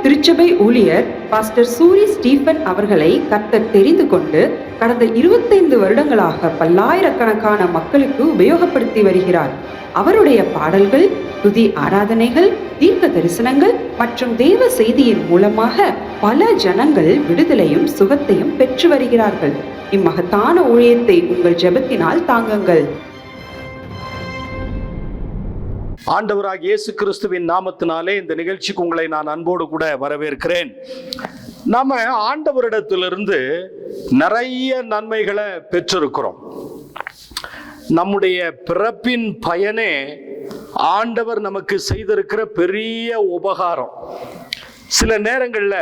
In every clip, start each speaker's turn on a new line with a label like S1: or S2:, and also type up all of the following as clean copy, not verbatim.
S1: திருச்சபை ஊழியர் pastor Suri Stephen அவர்களை கர்த்தர் தெரிந்து கொண்டு கடந்த 25 வருடங்களாக பல்லாயிரக்கணக்கான மக்களுக்கு உபயோகப்படுத்தி வருகிறார். அவருடைய பாடல்கள், துதி ஆராதனைகள், தீர்க்க தரிசனங்கள் மற்றும் தேவ செய்தியின் மூலமாக பல ஜனங்கள் விடுதலையும் சுகத்தையும் பெற்று வருகிறார்கள். இம்மகத்தான ஊழியத்தை உங்கள் ஜெபத்தினால் தாங்குங்கள்.
S2: ஆண்டவராகிய இயேசு கிறிஸ்துவின் நாமத்தினாலே இந்த நிகழ்ச்சிக்கு உங்களை நான் அன்போடு கூட வரவேற்கிறேன். நாம ஆண்டவரிடத்திலிருந்து நிறைய நன்மைகளை பெற்றிருக்கிறோம். நம்முடைய பிறப்பின் பயனே ஆண்டவர் நமக்கு செய்திருக்கிற பெரிய உபகாரம். சில நேரங்களில்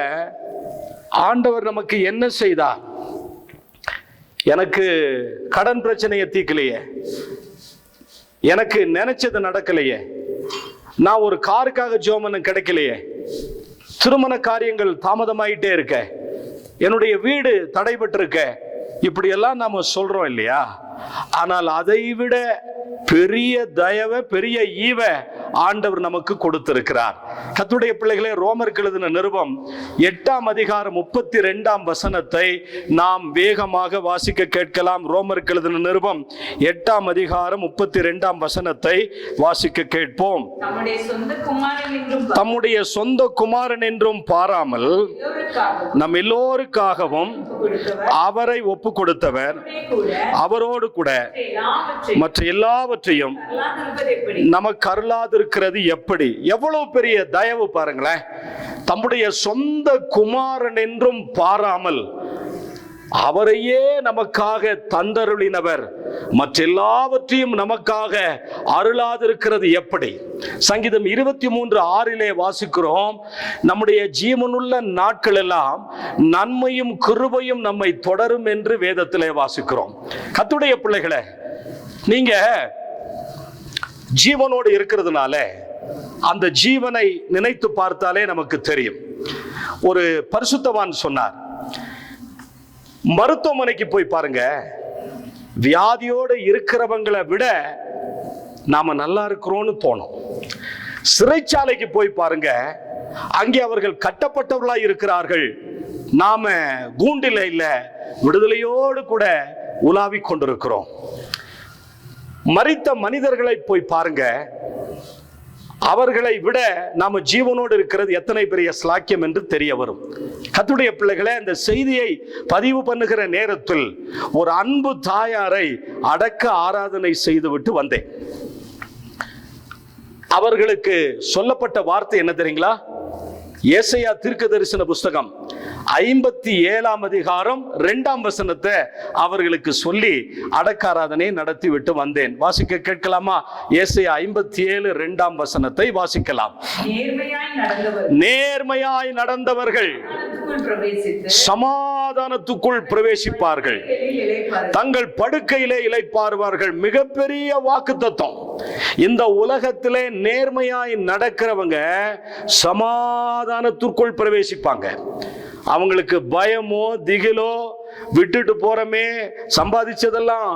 S2: ஆண்டவர் நமக்கு என்ன செய்தார்? எனக்கு கடன் பிரச்சனையை தீர்க்கலையே, எனக்கு நினைச்சது நடக்கலையே, நான் ஒரு காருக்காக ஜோமனு கிடைக்கலையே, திருமண காரியங்கள் தாமதமாயிட்டே இருக்க, என்னுடைய வீடு தடைபட்டிருக்க, இப்படியெல்லாம் நாம சொல்றோம் இல்லையா? ஆனால் அதை விட பெரிய தயவை, பெரிய ஈவ ஆண்டவர் நமக்கு கொடுத்திருக்கிறார். கர்த்தருடைய பிள்ளைகளே, ரோமருக்கு எழுதின நிருபம் 8ஆம் அதிகாரம் 32ஆம் வசனத்தை நாம் வேகமாக வாசிக்க கேட்கலாம். ரோமருக்கு எழுதின நிருபம் 8ஆம் அதிகாரம் 32ஆம் வசனத்தை வாசிக்க கேட்போம். தம்முடைய சொந்த குமாரன் என்றும் பாராமல் நம் எல்லோருக்காகவும் அவரை ஒப்பு கொடுத்தவர், அவரோடு கூட மற்ற எல்லாவற்றையும் நமக்கு அருளாதிருக்கிறது எப்படி? எவ்வளவு பெரிய தயவு பாருங்களேன்! தம்முடைய சொந்த குமாரன் என்றும் பாராமல் அவரையே நமக்காக தந்தருளினவர், மற்ற எல்லாவற்றையும் நமக்காக அருளாதிருக்கிறது எப்படி? சங்கீதம் 23:6 வாசிக்கிறோம், நம்முடைய ஜீவனுள்ள நாட்கள் எல்லாம் நன்மையும் கிருபையும் நம்மை தொடரும் என்று வேதத்திலே வாசிக்கிறோம். கர்த்தருடைய பிள்ளைகளே, நீங்க ஜீவனோடு இருக்கிறதுனால அந்த ஜீவனை நினைத்து பார்த்தாலே நமக்கு தெரியும். ஒரு பரிசுத்தவான் சொன்னார், மருத்துவமனைக்கு போய் பாருங்க, வியாதியோடு இருக்கிறவங்களை விட நாம நல்லா இருக்கிறோம்னு தோணும். சிறைச்சாலைக்கு போய் பாருங்க, அங்கே அவர்கள் கட்டப்பட்டவர்களா இருக்கிறார்கள், நாம கூண்டில இல்ல, விடுதலையோடு கூட உலாவிக் கொண்டிருக்கிறோம். மரித்த மனிதர்களை போய் பாருங்க, அவர்களை விட நாம ஜீவனோடு இருக்கிறது எத்தனை பெரிய ஸ்லாக்கியம் என்று தெரிய வரும். கர்த்தருடைய பிள்ளைகளே, இந்த செய்தியை பதிவு பண்ணுகிற நேரத்தில் ஒரு அன்பு தாயாரை அடக்க ஆராதனை செய்துவிட்டு வந்தேன். அவர்களுக்கு சொல்லப்பட்ட வார்த்தை என்ன தெரியுங்களா? ஏசாயா தீர்க்க தரிசன புஸ்தகம் 57ஆம் அதிகாரம் 2ஆம் வசனத்தை அவர்களுக்கு சொல்லி அடக்காராதனை நடத்தி விட்டு வந்தேன். வாசிக்க கேட்கலாமா? ஏசாயா 57:2ஆம் வசனத்தை வாசிக்கலாம். நேர்மையாய் நடந்தவர்கள் சமாதானத்துக்குள் பிரவேசிப்பார்கள், தங்கள் படுக்கையிலே இளைப்பாறுவார்கள். மிகப்பெரிய வாக்குத்தத்தம். இந்த உலகத்திலே நேர்மையாய் நடக்கிறவங்க சமாதானத்திற்குள் பிரவேசிப்பாங்க. அவங்களுக்கு பயமோ திகிலோ, விட்டுட்டு போறமே, சம்பாதிச்சதெல்லாம்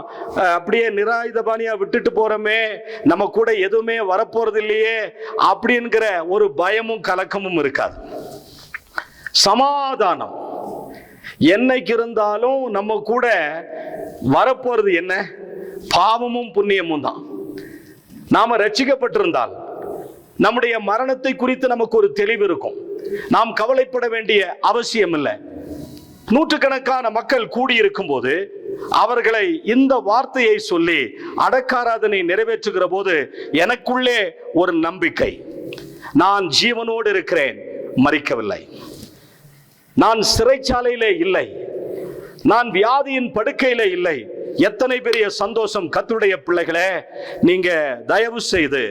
S2: அப்படியே நிராயுதபாணியா விட்டுட்டு போறமே, நம்ம கூட எதுவுமே வரப்போறது இல்லையே அப்படிங்கிற ஒரு பயமும் கலக்கமும் இருக்காது. சமாதானம் என்னைக்கு இருந்தாலும் நம்ம கூட வரப்போறது என்ன? பாவமும் புண்ணியமும் தான். நாம ரட்சிக்கப்பட்டிருந்தால் நம்முடைய மரணத்தை குறித்து நமக்கு ஒரு தெளிவு இருக்கும். நாம் கவலைப்பட வேண்டிய அவசியம் இல்லை. நூற்றுக்கணக்கான மக்கள் கூடியிருக்கும் போது அவர்களை இந்த வார்த்தையை சொல்லி அடக்காராதனை நிறைவேற்றுகிற போது எனக்குள்ளே ஒரு நம்பிக்கை, நான் ஜீவனோடு இருக்கிறேன், மரிக்கவில்லை, நான் சிறைச்சாலையிலே இல்லை, நான் வியாதியின் படுக்கையிலே இல்லை. எத்தனை பெரிய சந்தோஷம்! கர்த்தருடைய பிள்ளைகளே, நீங்க தயவு செய்து,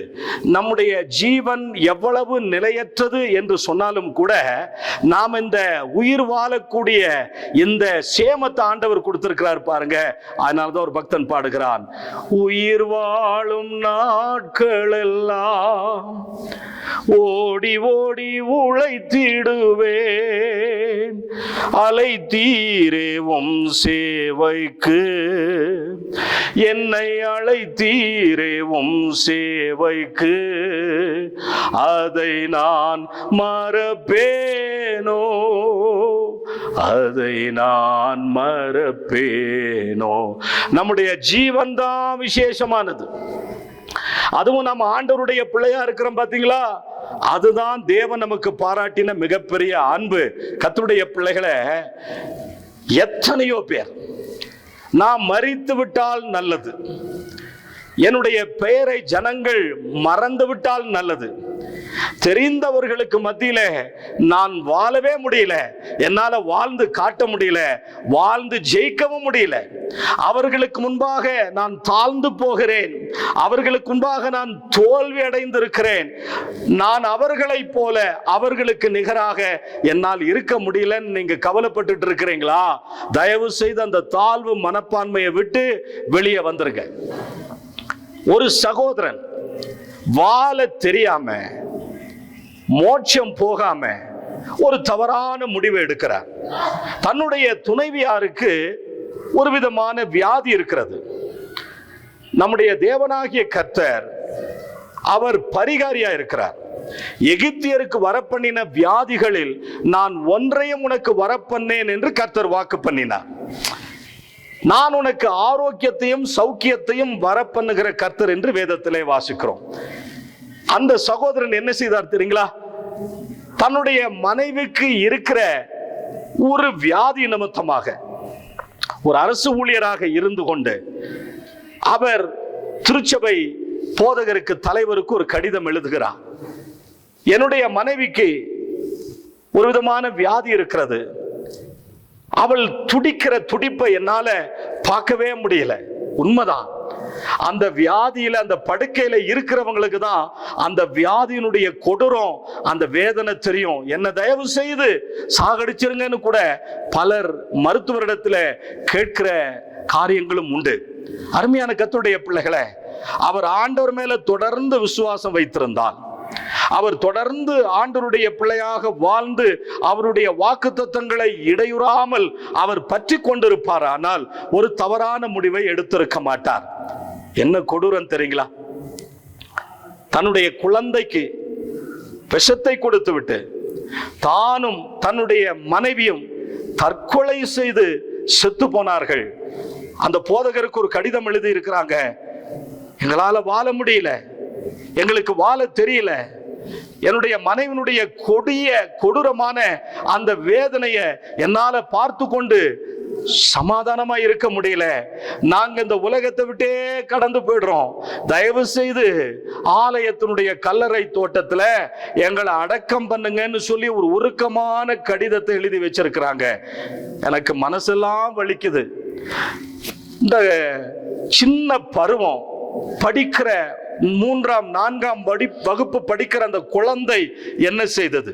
S2: நம்முடைய ஜீவன் எவ்வளவு நிலையற்றது என்று சொன்னாலும் கூட நாம் இந்த உயிர் வாழக்கூடிய இந்த சேமத்தை ஆண்டவர் கொடுத்திருக்கிறார் பாருங்க. அதனாலதான் ஒரு பக்தன் பாடுகிறான், உயிர் வாழும் நாட்கள் எல்லாம் ஓடி ஓடி உழைத்திடுவேன், அலை தீரேவும் சேவைக்கு என்னை அழைத்தீரே உம் சேவைக்கு, அதை நான் மறப்பேனோ, அதை நான் மறப்பேனோ. நம்முடைய ஜீவன் தான் விசேஷமானது. அதுவும் நம்ம ஆண்டவருடைய பிள்ளையா இருக்கிறோம் பாத்தீங்களா, அதுதான் தேவன் நமக்கு பாராட்டின மிகப்பெரிய அன்பு. கர்த்தருடைய பிள்ளைகளை எத்தனையோ பேர் நான் மரித்து விட்டால் நல்லது, என்னுடைய பெயரை ஜனங்கள் மறந்து விட்டால் நல்லது, தெரிந்தவர்களுக்கு மத்தியில நான் வாழவே முடியல, என்னால வாழ்ந்து காட்ட முடியல, வாழ்ந்து ஜெயிக்கவும் முடியல, அவர்களுக்கு முன்பாக நான் தாழ்ந்து போகிறேன், அவர்களுக்கு முன்பாக நான் தோல்வி அடைந்திருக்கிறேன், நான் அவர்களை போல அவர்களுக்கு நிகராக என்னால் இருக்க முடியலன்னு நீங்க கவலைப்பட்டு இருக்கிறீங்களா? தயவு செய்து அந்த தாழ்வு மனப்பான்மையை விட்டு வெளியே வந்துருங்க. ஒரு சகோதரன் வாழ தெரியாம மோட்சம் போகாம ஒரு தவறான முடிவை எடுக்கிறார். தன்னுடைய துணைவியாருக்கு ஒரு விதமான வியாதி இருக்கிறது. நம்முடைய தேவனாகிய கர்த்தர் அவர் பரிகாரியா இருக்கிறார். எகிப்தியருக்கு வரப்பண்ணின வியாதிகளில் நான் ஒன்றையும் உனக்கு வரப்பண்ணேன் என்று கர்த்தர் வாக்கு பண்ணினார். நான் உனக்கு ஆரோக்கியத்தையும் சௌக்கியத்தையும் வரப்பண்ணுகிற கர்த்தர் என்று வேதத்திலே வாசிக்கிறோம். அந்த சகோதரன் என்ன செய்தார் தெரியுங்களா? தன்னுடைய மனைவிக்கு இருக்கிற ஒரு வியாதி நிமித்தமாக ஒரு அரசு ஊழியராக இருந்து கொண்டு அவர் திருச்சபை போதகருக்கு தலைவருக்கு ஒரு கடிதம் எழுதுகிறார். என்னுடைய மனைவிக்கு ஒரு விதமான வியாதி இருக்கிறது, அவள் துடிக்கிற துடிப்பை என்னால பார்க்கவே முடியல. உண்மைதான், அந்த வியாதியில அந்த படுக்கையில இருக்கிறவங்களுக்கு தான் அந்த வியாதியினுடைய கொடூரம் அந்த வேதனை தெரியும். என்ன தயவு செய்து சாகடிச்சிருங்கன்னு கூட பலர் மருத்துவரிடத்துல கேட்கிற காரியங்களும் உண்டு. அருமையான கர்த்தருடைய பிள்ளைகளை, அவர் ஆண்டவர் மேல தொடர்ந்து விசுவாசம் வைத்திருந்தால், அவர் தொடர்ந்து ஆண்டவருடைய பிள்ளையாக வாழ்ந்து அவருடைய வாக்குத்தத்தங்களை இடையுறாமல் அவர் பற்றி கொண்டிருப்பார். ஆனால் ஒரு தவறான முடிவை எடுத்திருக்க மாட்டார். என்ன கொடூரம் தெரியுங்களா? தன்னுடைய குழந்தைக்கு விஷத்தை கொடுத்து விட்டு தானும் தன்னுடைய மனைவியும் தற்கொலை செய்து செத்து போனார்கள். அந்த போதகருக்கு ஒரு கடிதம் எழுதி இருக்கிறாங்க, எங்களால வாழ முடியல, எங்களுக்கு வாழ தெரியல, என்னுடைய மனைவினுடைய கொடூரமான அந்த வேதனையை என்னால பார்த்து கொண்டு சமாதானமா இருக்க முடியல, நாங்க இந்த உலகத்தை விட்டே கடந்து போயிடுறோம், தயவு செய்து ஆலயத்தினுடைய கல்லறை தோட்டத்துல எங்களை அடக்கம் பண்ணுங்கன்னு சொல்லி ஒரு உருக்கமான கடிதத்தை எழுதி வச்சிருக்கிறாங்க. எனக்கு மனசெல்லாம் வலிக்குது. இந்த சின்ன பருவம் படிக்கிற 3ஆம் 4ஆம் வகுப்பு படிக்கிற அந்த குழந்தை என்ன செய்தது?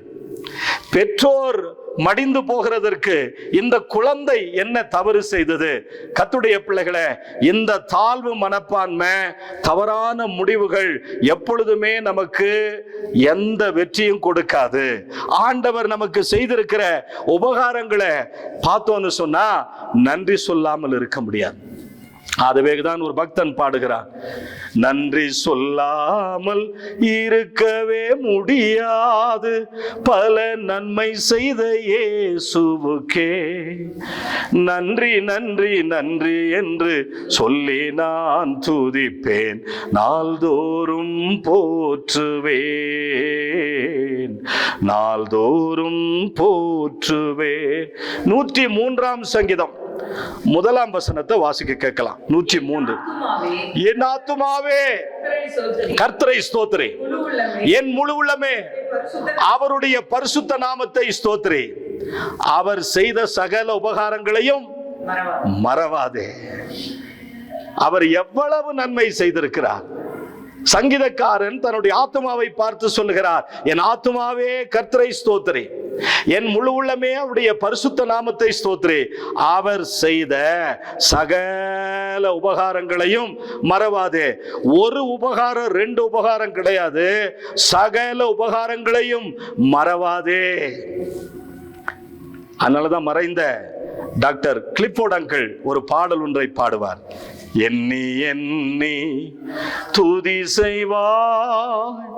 S2: பெற்றோர் மடிந்து போகிறதற்கு இந்த குழந்தை என்ன தவறு செய்தது? கர்த்தருடைய பிள்ளைகளே, இந்த தாழ்வு மனப்பான்மை, தவறான முடிவுகள் எப்பொழுதுமே நமக்கு எந்த வெற்றியும் கொடுக்காது. ஆண்டவர் நமக்கு செய்திருக்கிற உபகாரங்களை பார்த்தோன்னு சொன்னா நன்றி சொல்லாமல் இருக்க முடியாது. அதுவேதான் ஒரு பக்தன் பாடுகிறான், நன்றி சொல்லாமல் இருக்கவே முடியாது பல நன்மை செய்த இயேசுவுக்கே, நன்றி நன்றி நன்றி என்று சொல்லி நான் துதிப்பேன், நாள்தோறும் போற்றுவேன், நாள்தோறும் போற்றுவேன். 103ஆம் சங்கீதம் 1ஆம் வசனத்தை வாசிக்க கேட்கலாம். 103. என் ஆத்துமாவே கர்த்தரை ஸ்தோத்திரி, என் முழு உள்ளமே அவருடைய பரிசுத்த நாமத்தை ஸ்தோத்திரி, அவர் செய்த சகல உபகாரங்களையும் மறவாதே. அவர் எவ்வளவு நன்மை செய்திருக்கிறார். சங்கீதக்காரன் தன்னுடைய ஆத்துமாவை பார்த்து சொல்லுகிறார், என் ஆத்துமாவே கர்த்தரை ஸ்தோத்திரி, என் முழு உள்ளமே அவருடைய பரிசுத்த நாமத்தை ஸ்தோத்திரி, அவர் செய்த சகல உபகாரங்களையும் மறவாதே. ஒரு உபகாரம் 2 உபகாரம் கிடையாது, சகல உபகாரங்களையும் மறவாதே. அதனாலதான் மறைந்த டாக்டர் கிளிஃபோர்ட் அங்கிள் ஒரு பாடல் ஒன்றை பாடுவார். எண்ணி எண்ணி துதி செய்வாய்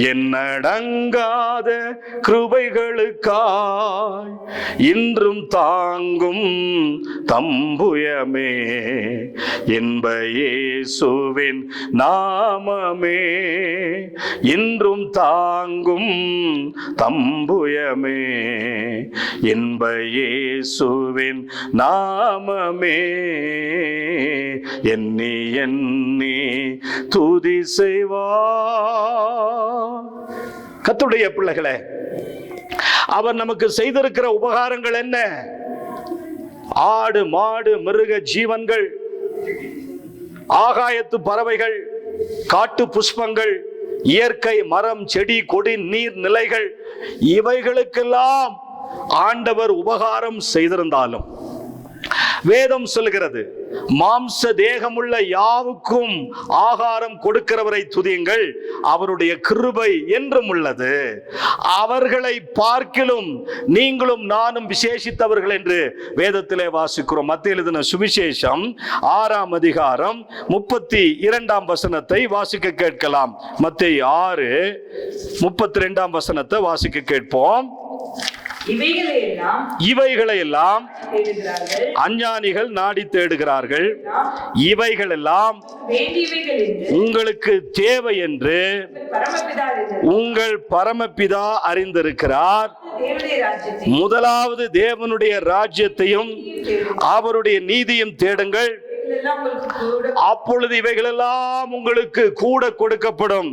S2: என்னடங்காத கிருபைகளுக்காய் இன்றும் தாங்கும் தம்புயமே என்ப இயேசுவின் நாமமே இன்றும் தாங்கும் தம்புயமே என்ப இயேசுவின் நாமமே எண்ணி எண்ணி துதி செய்வார். கர்த்தருடைய பிள்ளைகளே, அவர் நமக்கு செய்திருக்கிற உபகாரங்கள் என்ன? ஆடு மாடு மிருக ஜீவன்கள், ஆகாயத்து பறவைகள், காட்டு புஷ்பங்கள், இயற்கை மரம் செடி கொடி நீர் நிலைகள், இவைகளுக்கெல்லாம் ஆண்டவர் உபகாரம் செய்திருந்தாலும் வேதம் சொல்கிறது, மாம்ச தேகமுள்ள யாவுக்கும் ஆகாரம் கொடுக்கிறவரை துதியுங்கள், அவருடைய கிருபை என்றும் உள்ளது. அவர்களை பார்க்கிலும் நீங்களும் நானும் விசேஷித்தவர்கள் என்று வேதத்திலே வாசிக்கிறோம். மத்தேயு எழுதின சுவிசேஷம் 6ஆம் அதிகாரம் 32ஆம் வசனத்தை வாசிக்க கேட்கலாம். மத்தேயு 6:32ஆம் வசனத்தை வாசிக்க கேட்போம். இவைகளையெல்லாம் அஞ்ஞானிகள் நாடி தேடுகிறார்கள், இவைகளெல்லாம் உங்களுக்கு தேவை என்று உங்கள் பரமபிதா அறிந்திருக்கிறார். முதலாவது தேவனுடைய ராஜ்யத்தையும் அவருடைய நீதியும் தேடுங்கள், அப்பொழுது இவைகள் எல்லாம் உங்களுக்கு கூட கொடுக்கப்படும்.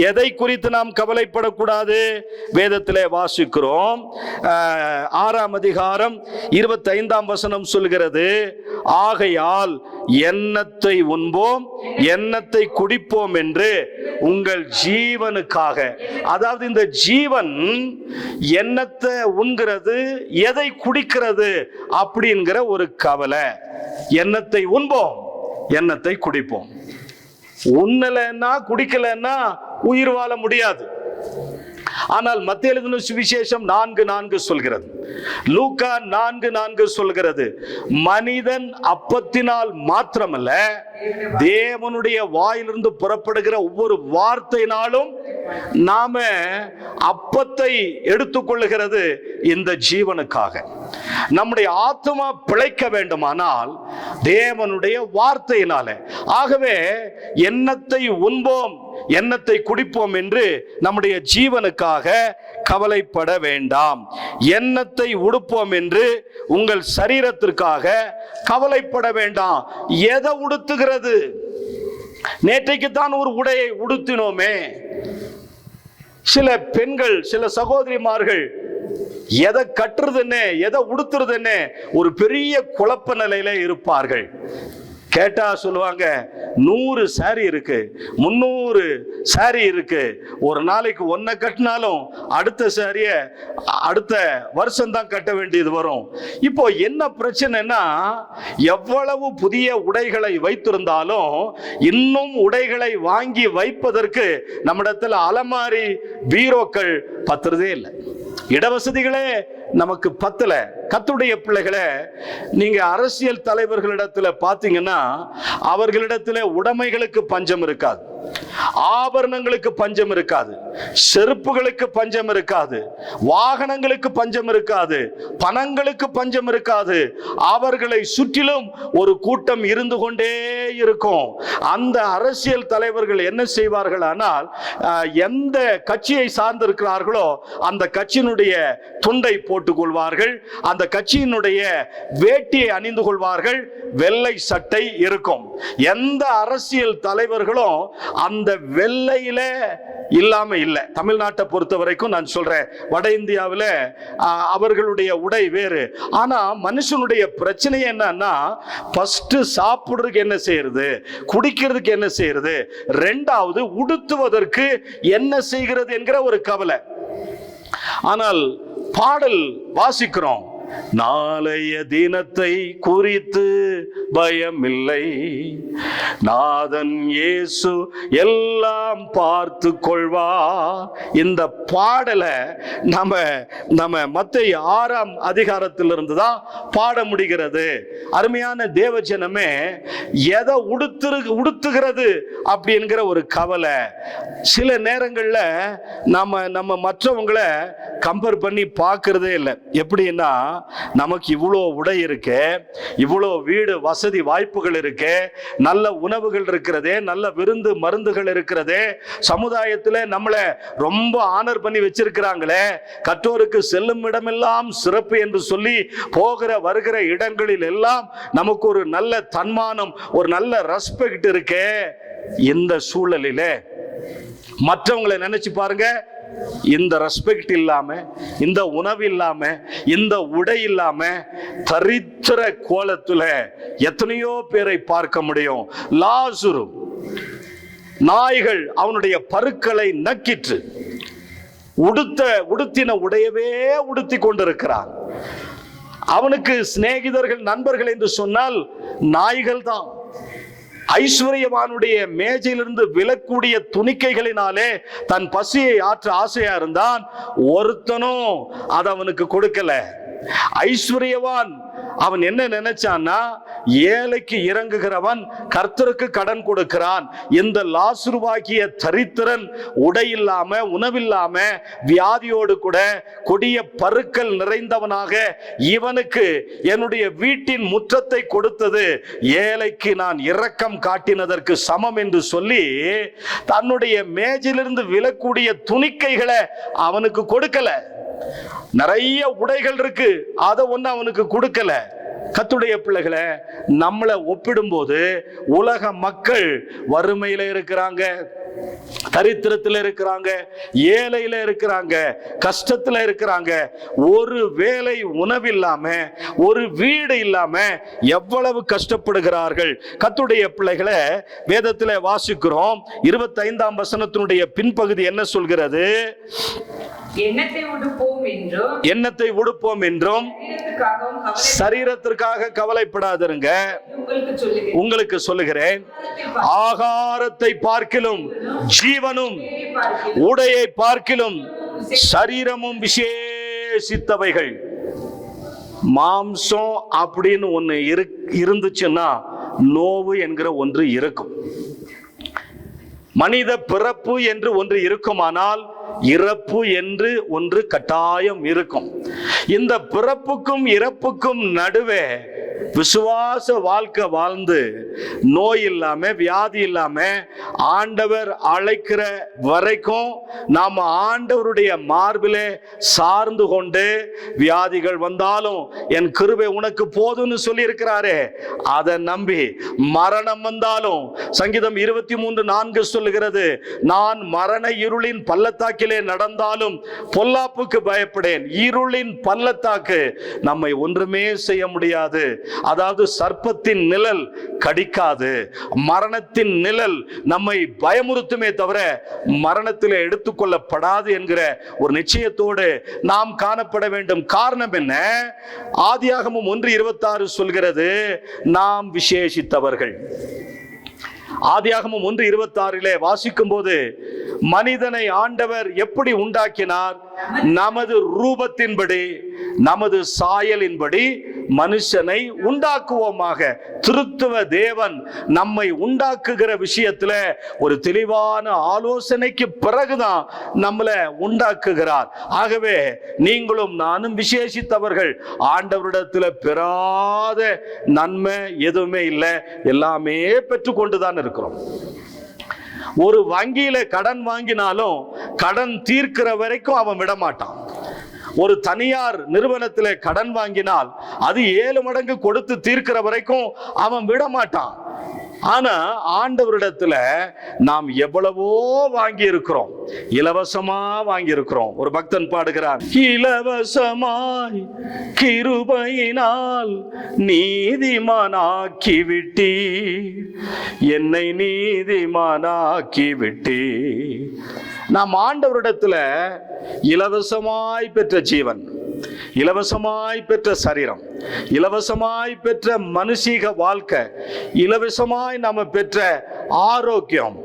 S2: எதை குறித்து நாம் கவலைப்படக்கூடாது? வேதத்திலே வாசிக்கிறோம். 6ஆம் அதிகாரம் 25ஆம் வசனம் சொல்கிறது, ஆகையால் எண்ணத்தை உண்போம் எண்ணத்தை குடிப்போம் என்று உங்கள் ஜீவனுக்காக. அதாவது இந்த ஜீவன் எண்ணத்தை உண்கிறது, எதை குடிக்கிறது அப்படிங்கிற ஒரு கவலை. எண்ணத்தை உண்போம் எண்ணத்தை குடிப்போம். உண்ணலைன்னா குடிக்கலைன்னா உயிர் வாழ முடியாது. ஆனால் மத்தேயு எழுதின சுவிசேஷம் 4:4 சொல்கிறது, லூக்கா 4:4 சொல்கிறது, மனிதன் அப்பத்தினால் மாத்திரமல்ல தேவனுடைய வாயிலிருந்து புறப்படுகிற ஒவ்வொரு வார்த்தையினாலும் நாம அப்பத்தை எடுத்துக்கொள்ளுகிறது இந்த ஜீவனுக்காக. நம்முடைய ஆத்மா பிழைக்க வேண்டுமானால் தேவனுடைய வார்த்தையினால. ஆகவே எண்ணத்தை உண்போம் எண்ணத்தை குடிப்போம் என்று நம்முடைய ஜீவனுக்காக கவலைப்பட வேண்டாம். எண்ணத்தை உடுப்போம் என்று உங்கள் சரீரத்திற்காக கவலைப்பட வேண்டாம். எதை உடுத்துகிறது? நேற்றைக்குத்தான் ஒரு உடையை உடுத்தினோமே. சில பெண்கள், சில சகோதரிமார்கள் எதை கட்டுறதுன்னு எதை உடுத்துறதுன்னு ஒரு பெரிய குழப்ப நிலையில இருப்பார்கள். கேட்டா சொல்லுவாங்க, 100 சாரி இருக்கு, 300 சாரி இருக்கு, ஒரு நாளைக்கு ஒன்ன கட்டினாலும் அடுத்த சாரிய அடுத்த வருஷம் தான் கட்ட வேண்டியது வரும். இப்போ என்ன பிரச்சனைனா, எவ்வளவு புதிய உடைகளை வைத்திருந்தாலும் இன்னும் உடைகளை வாங்கி வைப்பதற்கு நம்மிடத்தில் அலமாரி பீரோக்கள் பத்துறதே இல்லை. இடவசதிகளே நமக்கு பத்தல. கர்த்தருடைய பிள்ளைகளே, நீங்க அரசியல் தலைவர்களிடத்துல பாத்தீங்கன்னா அவர்களிடத்துல உடைமைகளுக்கு பஞ்சம் இருக்காது, ஆபரணங்களுக்கு பஞ்சம் இருக்காது, செருப்புகளுக்கு பஞ்சம் இருக்காது, வாகனங்களுக்கு பஞ்சம் இருக்காது, பணங்களுக்கு பஞ்சம் இருக்காது. அவர்களை சுற்றிலும் ஒரு கூட்டம் இருந்து கொண்டே இருக்கும். அந்த அரசியல் தலைவர்கள் என்ன செய்வார்கள் ஆனால், எந்த கட்சியை சார்ந்திருக்கிறார்களோ அந்த கட்சியினுடைய துண்டை போட்டுக் கொள்வார்கள், அந்த கட்சியினுடைய வேட்டியை அணிந்து கொள்வார்கள், வெள்ளை சட்டை இருக்கும். எந்த அரசியல் தலைவர்களும் அந்த வெள்ளையில இல்லாம இல்லை. தமிழ்நாட்டை பொறுத்த வரைக்கும் நான் சொல்றேன், வட இந்தியாவில் அவர்களுடைய உடை வேறு. ஆனா மனுஷனுடைய பிரச்சனை என்னன்னா, ஃபர்ஸ்ட் சாப்பிடுறதுக்கு என்ன செய்யறது, குடிக்கிறதுக்கு என்ன செய்யறது, ரெண்டாவது உடுத்துவதற்கு என்ன செய்கிறது என்கிற ஒரு கவலை. ஆனால் பாடல் வாசிக்கிறோம், நாளைய தினத்தை குறித்து பயமில்லை, நாதன் இயேசு எல்லாம் பார்த்து கொள்வா. இந்த பாடலை நம்ம மத்தேயு 6ஆம் அதிகாரத்திலிருந்து தான் பாட முடிகிறது. அருமையான தேவஜனமே, எதை உடுத்துகிறது அப்படிங்கிற ஒரு கவலை. சில நேரங்கள்ல நம்ம மற்றவங்களை கம்பேர் பண்ணி பார்க்கறதே இல்லை. எப்படின்னா, நமக்கு இவ்வளோ உடை இருக்கு, இவ்வளோ வீடு வசதி வாய்ப்புகள் இருக்கு, நல்ல உணவுகள் இருக்கிறதே, நல்ல விருந்து மருந்துகள் இருக்கிறதே, சமுதாயத்தில் நம்மளை ரொம்ப ஆனர் பண்ணி வச்சிருக்கிறாங்களே, கற்றோருக்கு செல்லும் இடமெல்லாம் சிறப்பு என்று சொல்லி போகிற வருகிற இடங்களில் எல்லாம் நமக்கு ஒரு நல்ல தன்மானம், ஒரு நல்ல ரெஸ்பெக்ட் இருக்கு. இந்த சூழலிலே மற்றவங்களை நினைச்சு பாருங்க, இந்த ரெஸ்பெக்ட் இல்லாம, இந்த உணவு இல்லாம, இந்த உடை இல்லாம தரித்திர கோலத்துல எத்தனையோ பேரை பார்க்க முடியும். லாசரு, நாய்கள் அவனுடைய பருக்களை நக்கிற்று, உடுத்தின உடையவே உடுத்தி கொண்டிருக்கிறான். அவனுக்கு சிநேகிதர்கள், நண்பர்கள் என்று சொன்னால் நாய்கள் தான். ஐஸ்வர்யவானுடைய மேஜையிலிருந்து விலக்கூடிய துணிக்கைகளினாலே தன் பசியை ஆற்ற ஆசையா இருந்தான். ஒருத்தனும் அதை அவனுக்கு கொடுக்கல. ஐஸ்வர்யவான் அவன் என்ன நினைச்சான்னா, ஏழைக்கு இறங்குகிறவன் கர்த்தருக்கு கடன் கொடுக்கிறான். இந்த லாசருவாகிய தரித்திரன் உடை இல்லாம, உணவில்லாம, வியாதியோடு கூட கொடிய பருக்கள் நிறைந்தவனாக, இவனுக்கு என்னுடைய வீட்டின் முற்றத்தை கொடுத்தது ஏழைக்கு நான் இரக்கம் காட்டினதற்கு சமம் என்று சொல்லி தன்னுடைய மேஜிலிருந்து விலக்கூடிய துணிக்கைகளை அவனுக்கு கொடுக்கல. நிறைய உடைகள் இருக்கு, அதை ஒண்ணு அவனுக்கு கொடுக்கல. கர்த்தருடைய பிள்ளைகளை, நம்மளை ஒப்பிடும்போது உலக மக்கள் வறுமையில இருக்கிறாங்க, தரித்திரத்தில் இருக்கிறாங்க, ஏழையில இருக்கிறாங்க, கஷ்டத்துல இருக்கிறாங்க. ஒரு வேளை உணவு இல்லாம, ஒரு வீடு இல்லாம எவ்வளவு கஷ்டப்படுகிறார்கள். கர்த்தருடைய பிள்ளைகளை, வேதத்தில் வாசிக்கிறோம். 25ஆம் வசனத்தினுடைய பின்பகுதி என்ன சொல்கிறது? எண்ணத்தை உடுப்போம் என்றும் சரீரத்திற்காக கவலைப்படாதிருங்க. உங்களுக்கு சொல்லுகிறேன், ஆகாரத்தை பார்க்கிலும் ஜீவனும், உடையை பார்க்கிலும் சரீரமும் விசேஷித்தவைகள். மாம்சம் அப்படின்னு ஒண்ணு இருந்துச்சுன்னா நோவு என்கிற ஒன்று இருக்கும். மனித பிறப்பு என்று ஒன்று இருக்குமானால் இறப்பு என்று ஒன்று கட்டாயம் இருக்கும். இந்த பிறப்புக்கும் இறப்புக்கும் நடுவே விசுவாச வாழ்க்கை வாழ்ந்து நோய் இல்லாம, வியாதி இல்லாம, ஆண்டவர் அழைக்கிற வரைக்கும் நாம் ஆண்டவருடைய மார்பிலே சார்ந்து கொண்டு, வியாதிகள் வந்தாலும் என் கிருபை உனக்கு போதும்னு சொல்லி இருக்கிறாரே, அதை நம்பி மரணம் வந்தாலும் சங்கீதம் 23:4 சொல்லுகிறது, நான் மரண இருளின் பள்ளத்தாக்கிலே நடந்தாலும் பொல்லாப்புக்கு பயப்படேன். இருளின் பள்ளத்தாக்கு நம்மை ஒன்றுமே செய்ய முடியாது. அதாவது சர்ப்பத்தின் நிழல் கடிக்காது, மரணத்தின் நிழல் நம்மை பயமுறுத்துமே தவிர மரணத்தில் எடுத்துக்கொள்ளப்படாது என்கிற ஒரு நிச்சயத்தோடு நாம் காணப்பட வேண்டும். காரணம் என்ன? ஆதியாகமம் 1:26 சொல்கிறது, நாம் விசேஷித்தவர்கள். ஆதியாகமம் 1:26 வாசிக்கும் போது, மனிதனை ஆண்டவர் எப்படி உண்டாக்கினார்? நமது ரூபத்தின்படி, நமது சாயலின்படி மனுஷனை உண்டாக்குவோமாக. திருத்துவ தேவன் நம்மை உண்டாக்குகிற விஷயத்துல ஒரு தெளிவான ஆலோசனைக்கு பிறகுதான் நம்மளை உண்டாக்குகிறார். ஆகவே நீங்களும் நானும் விசேஷித்தவர்கள். ஆண்டவரிடத்துல பெறாத நன்மை எதுவுமே இல்லை, எல்லாமே பெற்றுக்கொண்டுதான் இருக்கிறோம். ஒரு வங்கியில கடன் வாங்கினாலும் கடன் தீர்க்கிற வரைக்கும் அவன் விட மாட்டான். ஒரு தனியார் நிறுவனத்தில் கடன் வாங்கினால் அது 7 மடங்கு கொடுத்து தீர்க்கிற வரைக்கும் அவன் விட மாட்டான். ஆனா ஆண்டவரிடத்துல நாம் எவ்வளவோ வாங்கி இருக்கிறோம், இலவசமா வாங்கி இருக்கிறோம். ஒரு பக்தன் பாடுகிறார், இலவசமாய் கிருபையினால் நீதிமானாக்கி விட்டீர், என்னை நீதிமானாக்கி விட்டீர். நாம் ஆண்டவரிடத்துல இலவசமாய் பெற்ற ஜீவன், இலவசமாய் பெற்ற சரீரம், இலவசமாய் பெற்ற மனுஷீக வாழ்க்கை, இலவசமாய் நாம பெற்ற ஆரோக்கியம்,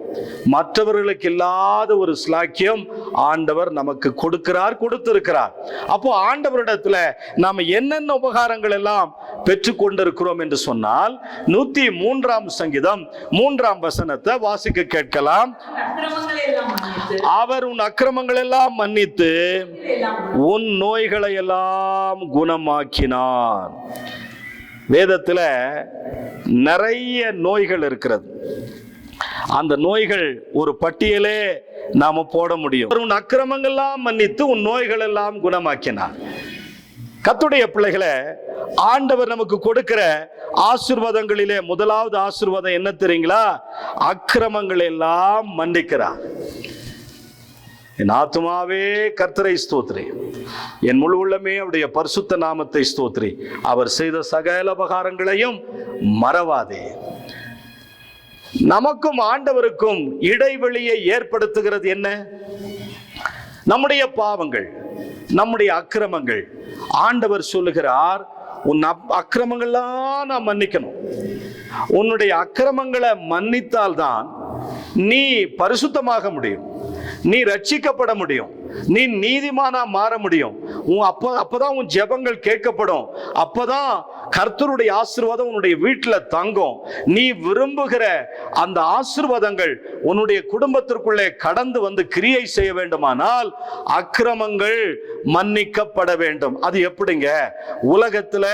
S2: மற்றவர்களுக்கு இல்லாத ஒரு ஸ்லாக்கியம் ஆண்டவர் நமக்கு கொடுத்திருக்கிறார். அப்போ ஆண்டவரிடத்துல நாம என்னென்ன உபகாரங்கள் எல்லாம் பெற்றுக் கொண்டிருக்கிறோம் என்று சொன்னால் 103ஆம் சங்கீதம் 3ஆம் வசனத்தை வாசிக்க கேட்கலாம். அவர் உன் அக்கிரமங்கள் எல்லாம் மன்னித்து உன் நோய்களை எல்லாம் குணமாக்கினார். வேதத்துல நிறைய நோய்கள் இருக்கிறது. அந்த நோய்கள் ஒரு பட்டியலே நாம போட முடியும். உன் அக்கிரமங்கள் எல்லாம் மன்னித்து உன் நோய்கள் எல்லாம் குணமாக்கினார். கர்த்தருடைய பிள்ளைகளை, ஆண்டவர் நமக்கு கொடுக்கிற ஆசீர்வாதங்களிலே முதலாவது ஆசீர்வாதம் என்ன தெரியுங்களா? அக்கிரமங்கள் எல்லாம் மன்னிக்கிறார். என் ஆத்துமாவே கர்த்தரை ஸ்தோத்திரி, என் முழு உள்ளமே அவருடைய பரிசுத்த நாமத்தை ஸ்தோத்திரி, அவர் செய்த சகல உபகாரங்களையும் மறவாதே. நமக்கும் ஆண்டவருக்கும் இடைவெளியை ஏற்படுத்துகிறது என்ன? நம்முடைய பாவங்கள், நம்முடைய அக்கிரமங்கள். ஆண்டவர் சொல்லுகிறார், உன் அக்கிரமங்கள்லாம் நான் மன்னிக்கணும். உன்னுடைய அக்கிரமங்களை மன்னித்தால்தான் நீ பரிசுத்தமாக முடியும், நீ ரட்சிக்கப்பட முடியும், நீ நீதிமானா மாற முடியும். அப்பதான் உன் ஜெபங்கள் கேட்கப்படும். அப்பதான் கர்த்தருடைய ஆசீர்வாதம் உன்னுடைய வீட்டில் தங்கும். நீ விரும்புகிற அந்த ஆசீர்வாதங்கள் உன்னுடைய குடும்பத்திற்குள்ளே கடந்து வந்து கிரியை செய்ய வேண்டுமானால் அக்கிரமங்கள் மன்னிக்கப்பட வேண்டும். அது எப்படிங்க? உலகத்துல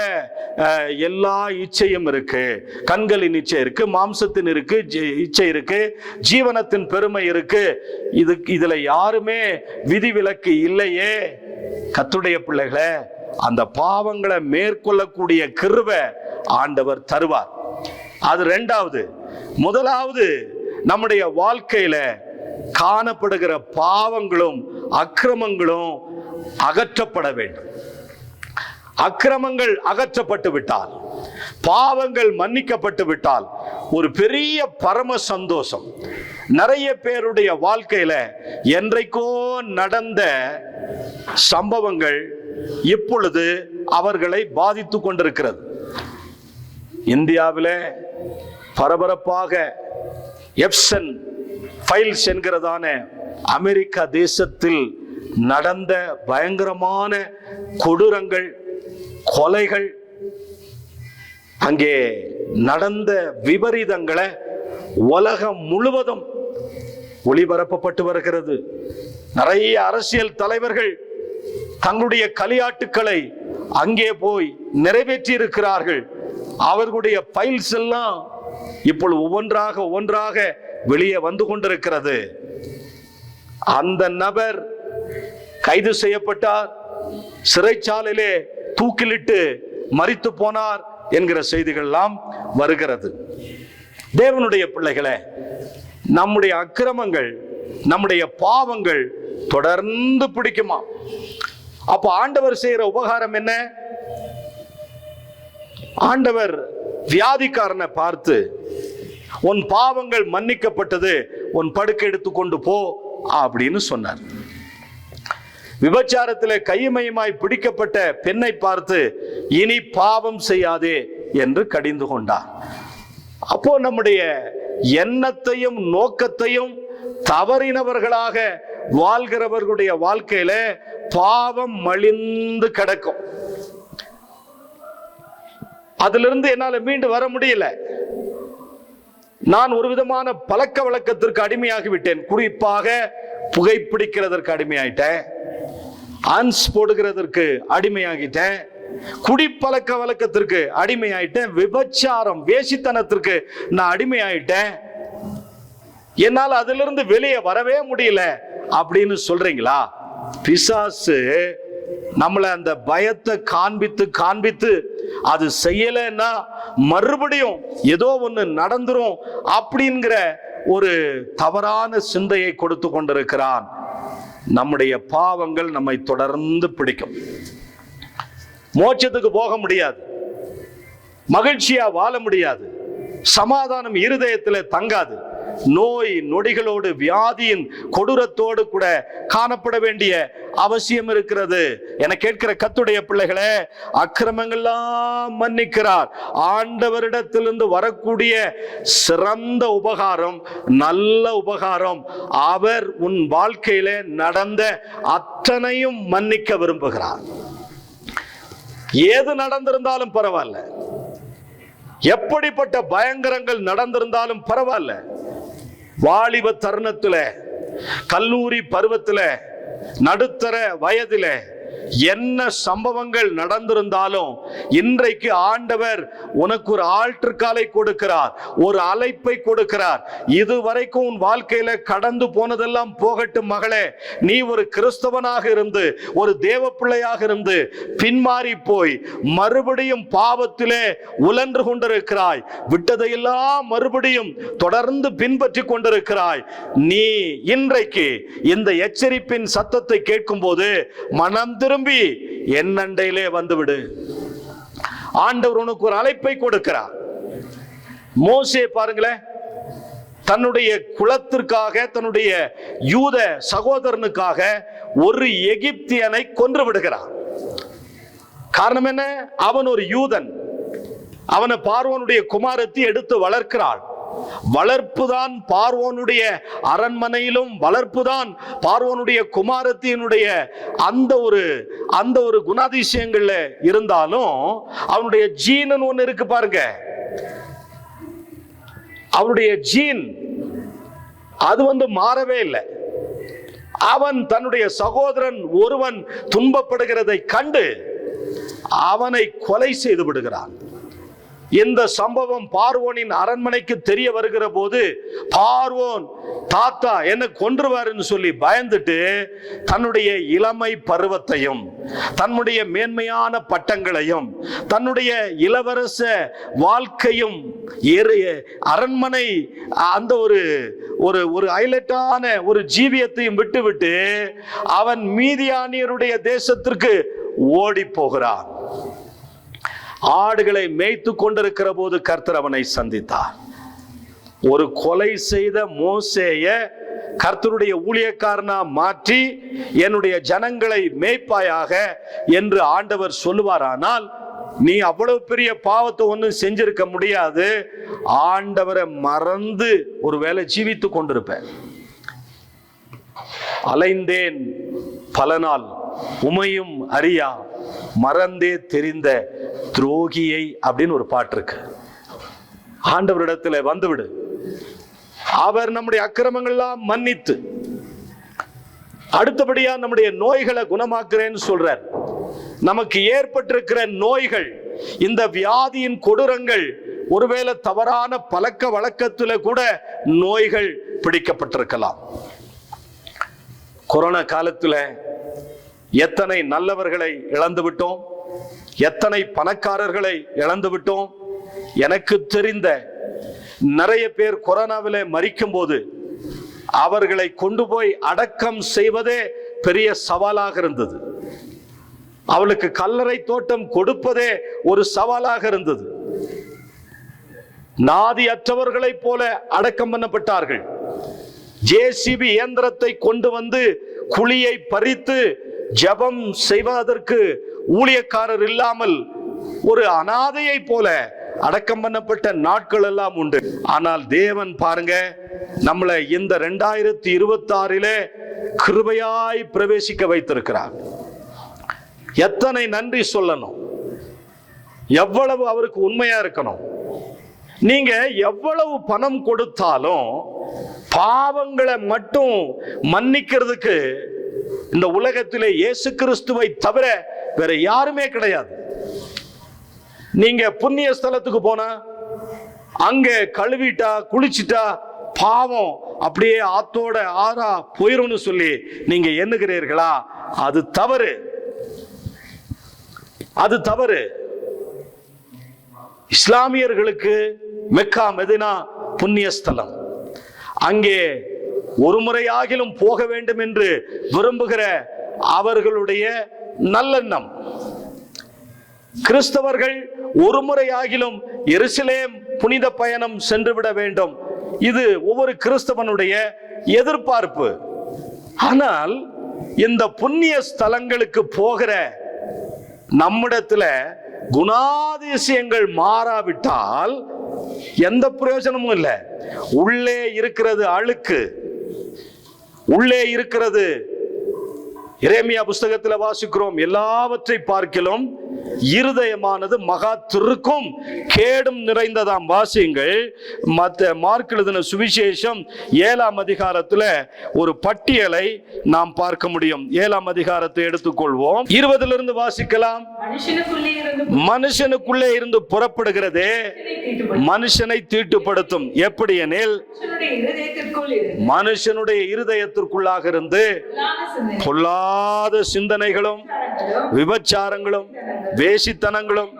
S2: எல்லா இச்சையும் இருக்கு. கண்களின் இச்சை இருக்கு, மாம்சத்தின் இருக்கு இச்சை இருக்கு, ஜீவனத்தின் பெருமை இருக்கு. இதுல யாருமே விதிவிலக்கு இல்லையே. கர்த்தருடைய பிள்ளைகளே, அந்த பாவங்களை மேற்கொள்ளக்கூடிய கிருபை ஆண்டவர் தருவார். அது இரண்டாவது. முதலாவது, நம்முடைய வாழ்க்கையில காணப்படுகிற பாவங்களும் அக்கிரமங்களும் அகற்றப்பட வேண்டும். அக்கிரமங்கள் அகற்றப்பட்டு விட்டால், பாவங்கள் மன்னிக்கப்பட்டு விட்டால் ஒரு பெரிய பரம சந்தோஷம். நிறைய பேருடைய வாழ்க்கையில என்றைக்கோ நடந்த சம்பவங்கள் இப்பொழுது அவர்களை பாதித்து கொண்டிருக்கிறது. இந்தியாவிலே பரபரப்பாக எப்சன் ஃபைல்ஸ் என்கிறதான அமெரிக்கா தேசத்தில் நடந்த பயங்கரமான கொடூரங்கள், கொலைகள், அங்கே நடந்த விபரீதங்களை உலகம் முழுவதும் ஒளிபரப்பப்பட்டு வருகிறது. நிறைய அரசியல் தலைவர்கள் தங்களுடைய களியாட்டுக்களை அங்கே போய் நிறைவேற்றி இருக்கிறார்கள். அவர்களுடைய ஃபைல்ஸ் எல்லாம் இப்பொழுது ஒவ்வொன்றாக வெளியே வந்து கொண்டிருக்கிறது. அந்த நபர் கைது செய்யப்பட்டார், சிறைச்சாலையிலே தூக்கிலிட்டு மரித்து போனார் என்கிற செய்திகள் எல்லாம் வருகிறது. தேவனுடைய பிள்ளைகளே, நம்முடைய அக்கிரமங்கள், நம்முடைய பாவங்கள் தொடர்ந்து பிடிக்குமா? அப்ப ஆண்டவர் செய்யற உபகாரம் என்ன? ஆண்டவர் வியாதிக்காரனை பார்த்து, உன் பாவங்கள் மன்னிக்கப்பட்டது, உன் படுக்கை எடுத்துக்கொண்டு போ அப்படின்னு சொன்னார். விபச்சாரத்திலே கையுமையுமாய் பிடிக்கப்பட்ட பெண்ணை பார்த்து, இனி பாவம் செய்யாதே என்று கடிந்து கொண்டார். அப்போ நம்முடைய எண்ணத்தையும் நோக்கத்தையும் தவறினவர்களாக வாழ்கிறவர்களுடைய வாழ்க்கையில பாவம் மலிந்து கிடக்கும். அதிலிருந்து என்னால மீண்டு வர முடியல. நான் ஒரு விதமான பழக்க வழக்கத்திற்கு அடிமையாகி விட்டேன். குறிப்பாக புகைப்பிடிக்கிறதற்கு அடிமையாயிட்டேன், ஆன்ஸ் போடுகிறதற்கு அடிமையாகிட்டேன், குடிப்பழக்க வழக்கத்திற்கு அடிமையாயிட்டேன், விபச்சாரம் வேசித்தனத்திற்கு நான் அடிமையாயிட்டேன், என்னால் அதிலிருந்து வெளியே வரவே முடியல அப்படின்னு சொல்றீங்களா? பிசாசு நம்மளை அந்த பயத்தை காண்பித்து அது செய்யலைன்னா மறுபடியும் ஏதோ ஒன்று நடந்துரும் அப்படிங்கிற ஒரு தவறான சிந்தையை கொடுத்து கொண்டிருக்கிறான். நம்முடைய பாவங்கள் நம்மை தொடர்ந்து பிடிக்கும். மோட்சத்துக்கு போக முடியாது, மகிழ்ச்சியா வாழ முடியாது, சமாதானம் இருதயத்தில் தங்காது. நோய் நொடிகளோடு வியாதியின் கொடூரத்தோடு கூட காணப்பட வேண்டிய அவசியம் இருக்கிறது. என கேட்கிற கர்த்தருடைய பிள்ளைகளே, அக்கிரமங்கள்லாம் மன்னிக்கிறார். ஆண்டவரிடத்திலிருந்து வரக்கூடிய சிறந்த உபகாரம், நல்ல உபகாரம், அவர் உன் வாழ்க்கையில நடந்த அத்தனையும் மன்னிக்க விரும்புகிறார். ஏது நடந்திருந்தாலும் பரவாயில்ல, எப்படிப்பட்ட பயங்கரங்கள் நடந்திருந்தாலும் பரவாயில்ல, வாலிப தருணத்துல, கல்லூரி பருவத்துல, நடுத்தர வயதில என்ன சம்பவங்கள் நடந்திருந்தாலும் இன்றைக்கு ஆண்டவர் உனக்கு ஒரு ஆல்டர் காலை கொடுக்கிறார், ஒரு அழைப்பை கொடுக்கிறார். இதுவரைக்கும் உன் வாழ்க்கையில கடந்து போனதெல்லாம் போகட்டும் மகளே. நீ ஒரு கிறிஸ்தவனாக இருந்து, ஒரு தேவ பிள்ளையாக இருந்து பின்மாறி போய் மறுபடியும் பாவத்திலே உழன்று கொண்டிருக்கிறாய். விட்டதையெல்லாம் மறுபடியும் தொடர்ந்து பின்பற்றி கொண்டிருக்கிறாய். நீ இன்றைக்கு இந்த எச்சரிப்பின் சத்தத்தை கேட்கும் போது மனம் திரும்பி என்னண்டையிலே வந்துவிடு. ஆண்டவர் உனக்கு ஒரு அழைப்பை கொடுக்கிறார். மோசே பாருங்களேன், தன்னுடைய குலத்திற்காக, தன்னுடைய யூத சகோதரனுக்காக ஒரு எகிப்தியனை கொன்று விடுகிறார். காரணம் என்ன? அவன் ஒரு யூதன். அவனை பார்வோனுடைய குமாரத்தி எடுத்து வளர்க்கிறாள். வளர்ப்புதான் பார்வோனுடைய அரண்மனையிலும், வளர்ப்புதான் பார்வோனுடைய குமாரத்தியினுடைய அந்த ஒரு குணாதிசயங்கள்ல இருந்தாலும் அவனுடைய ஜீன் ஒன்னு இருக்கு பாருங்க. அவனுடைய ஜீன் அது மாறவே இல்லை. அவன் தன்னுடைய சகோதரன் ஒருவன் துன்பப்படுகிறதை கண்டு அவனை கொலை செய்து விடுகிறான். இந்த சம்பவம் பார்வோனின் அரண்மனைக்கு தெரிய வருகிற போது பார்வோன் தாத்தா என்ன கொன்றுவாருன்னு சொல்லி பயந்துட்டு தன்னுடைய இளமை பருவத்தையும், தன்னுடைய மேன்மையான பட்டங்களையும், தன்னுடைய இளவரச வாழ்க்கையும், அரண்மனை அந்த ஒரு ஹைலைட்டான ஒரு ஜீவியத்தையும் விட்டுவிட்டு அவன் மீதியானியருடைய தேசத்திற்கு ஓடி போகிறான். ஆடுகளை மேய்த்து கொண்டிருக்கிற போது கர்த்தர் அவனை சந்தித்தார். ஒரு கொலை செய்த மோசேய கர்த்தருடைய ஊழியக்காரனா மாற்றி என்னுடைய ஜனங்களை மேய்ப்பாயாக என்று ஆண்டவர் சொல்லுவாரானால், நீ அவ்வளவு பெரிய பாவத்தை ஒன்றும் செஞ்சிருக்க முடியாது. ஆண்டவரை மறந்து ஒருவேளை ஜீவித்து கொண்டிருப்ப. அலைந்தேன் பல நாள் உமையும் அறியா, மறந்தே தெரிந்த துரோகியை அப்படின்னு ஒரு பாட்டு இருக்கு. ஆண்டவரிடத்துல வந்துவிடு. அவர் நம்முடைய அக்கிரமங்கள்லாம் மன்னித்து, அடுத்தபடியா நம்முடைய நோய்களை குணமாக்குறேன்னு சொல்றார். நமக்கு ஏற்பட்டிருக்கிற நோய்கள், இந்த வியாதியின் கொடூரங்கள், ஒருவேளை தவறான பழக்க வழக்கத்துல கூட நோய்கள் பிடிக்கப்பட்டிருக்கலாம். கொரோனா காலத்துல எத்தனை நல்லவர்களை இழந்து விட்டோம், எத்தனை பணக்காரர்களை இழந்து விட்டோம். எனக்கு தெரிந்த நிறைய பேர் கொரோனாவிலே மரிக்கும் போது அவர்களை கொண்டு போய் அடக்கம் செய்வதே பெரிய சவாலாக இருந்தது. அவளுக்கு கல்லறை தோட்டம் கொடுப்பதே ஒரு சவாலாக இருந்தது. நாதி அற்றவர்களைப் போல அடக்கம் பண்ணப்பட்டார்கள். ஜேசிபி இயந்திரத்தை கொண்டு வந்து குழியை பறித்து ஜெபம் செய்வதற்கு ஊழியக்காரர் இல்லாமல் ஒரு அனாதையை போல அடக்கம் பண்ணப்பட்ட நாட்கள் எல்லாம் உண்டு. ஆனால் தேவன் பாருங்க, நம்மளை இந்த 2026 கிருபையாய் பிரவேசிக்க வைத்திருக்கிறார். எத்தனை நன்றி சொல்லணும், எவ்வளவு அவருக்கு உண்மையா இருக்கணும். நீங்க எவ்வளவு பணம் கொடுத்தாலும் பாவங்களை மட்டும் மன்னிக்கிறதுக்கு இந்த உலகத்திலே இயேசு கிறிஸ்துவை தவிர வேற யாருமே கிடையாது. நீங்க புண்ணிய ஸ்தலத்துக்கு போனா அங்க கழுவிட்டா குளிச்சுட்டா பாவம் அப்படியே ஆத்தோட ஆறா போயிரும்னு சொல்லி நீங்க எண்ணுகிறீர்களா? அது தவறு, அது தவறு. இஸ்லாமியர்களுக்கு மெக்கா மெதினா புண்ணிய ஸ்தலம். அங்கே ஒரு முறையாகிலும் போக வேண்டும் என்று விரும்புகிற அவர்களுடைய நல்லெண்ணம். கிறிஸ்தவர்கள் ஒரு முறையாகிலும் எருசலேம் புனித பயணம் சென்றுவிட வேண்டும் இது ஒவ்வொரு கிறிஸ்தவனுடைய எதிர்பார்ப்பு. ஆனால் இந்த புண்ணிய ஸ்தலங்களுக்கு போகிற நம்மிடத்துல குணாதிசயங்கள் மாறாவிட்டால் எந்த பிரயோஜனமும் இல்லை. உள்ளே இருக்கிறது அழுக்கு, உள்ளே இருக்கிறது. எரேமியா புஸ்தகத்தில் வாசிக்கிறோம், எல்லாவற்றை பார்க்கிலும் இருதயமானது மகா திருக்கும் கேடும் நிறைந்ததாம். வாசியுங்கள். மார்க் எழுதின சுவிசேஷம் 7ஆம் அதிகாரத்தில் ஒரு பட்டியலை நாம் பார்க்க முடியும். 7ஆம் அதிகாரத்தை எடுத்துக்கொள்வோம். 20 வாசிக்கலாம். மனுஷனுக்குள்ளே இருந்து புறப்படுகிறதே மனுஷனை தீட்டுப்படுத்தும். எப்படி எனில் மனுஷனுடைய இருதயத்திற்குள்ளாக இருந்து பொல்லாத சிந்தனைகளும் விபச்சாரங்களும் வேசித்தனங்களும்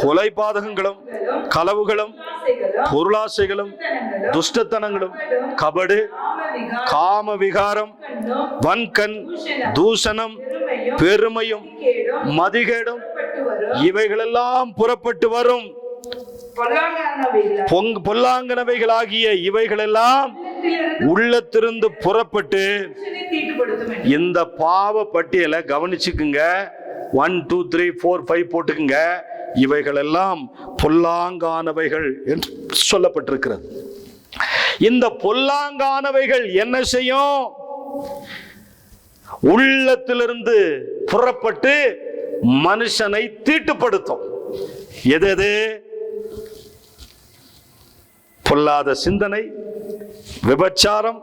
S2: கொலைபாதகங்களும் களவுகளும் பொருளாசைகளும் துஷ்டத்தனங்களும் கபடு காம விகாரம் வன்கண் தூஷணம் பெருமையும் மதிகேடும் இவைகளெல்லாம் புறப்பட்டு வரும். பொல்லாங்கனவைகளாகிய இவைகளெல்லாம் உள்ளத்திலிருந்து புறப்பட்டு இந்த பாவ பட்டியலை கவனிச்சுக்குங்க. 1 2 3 4 5 போட்டுக்குங்க. இவைகள் எல்லாம் பொல்லாங்கானவைகள் என்று சொல்லப்பட்டிருக்கிறது. இந்த பொல்லாங்கானவைகள் என்ன செய்யும்? உள்ளத்திலிருந்து புறப்பட்டு மனுஷனை தீட்டுப்படுத்தும். எது? பொல்லாத சிந்தனை, விபச்சாரம்,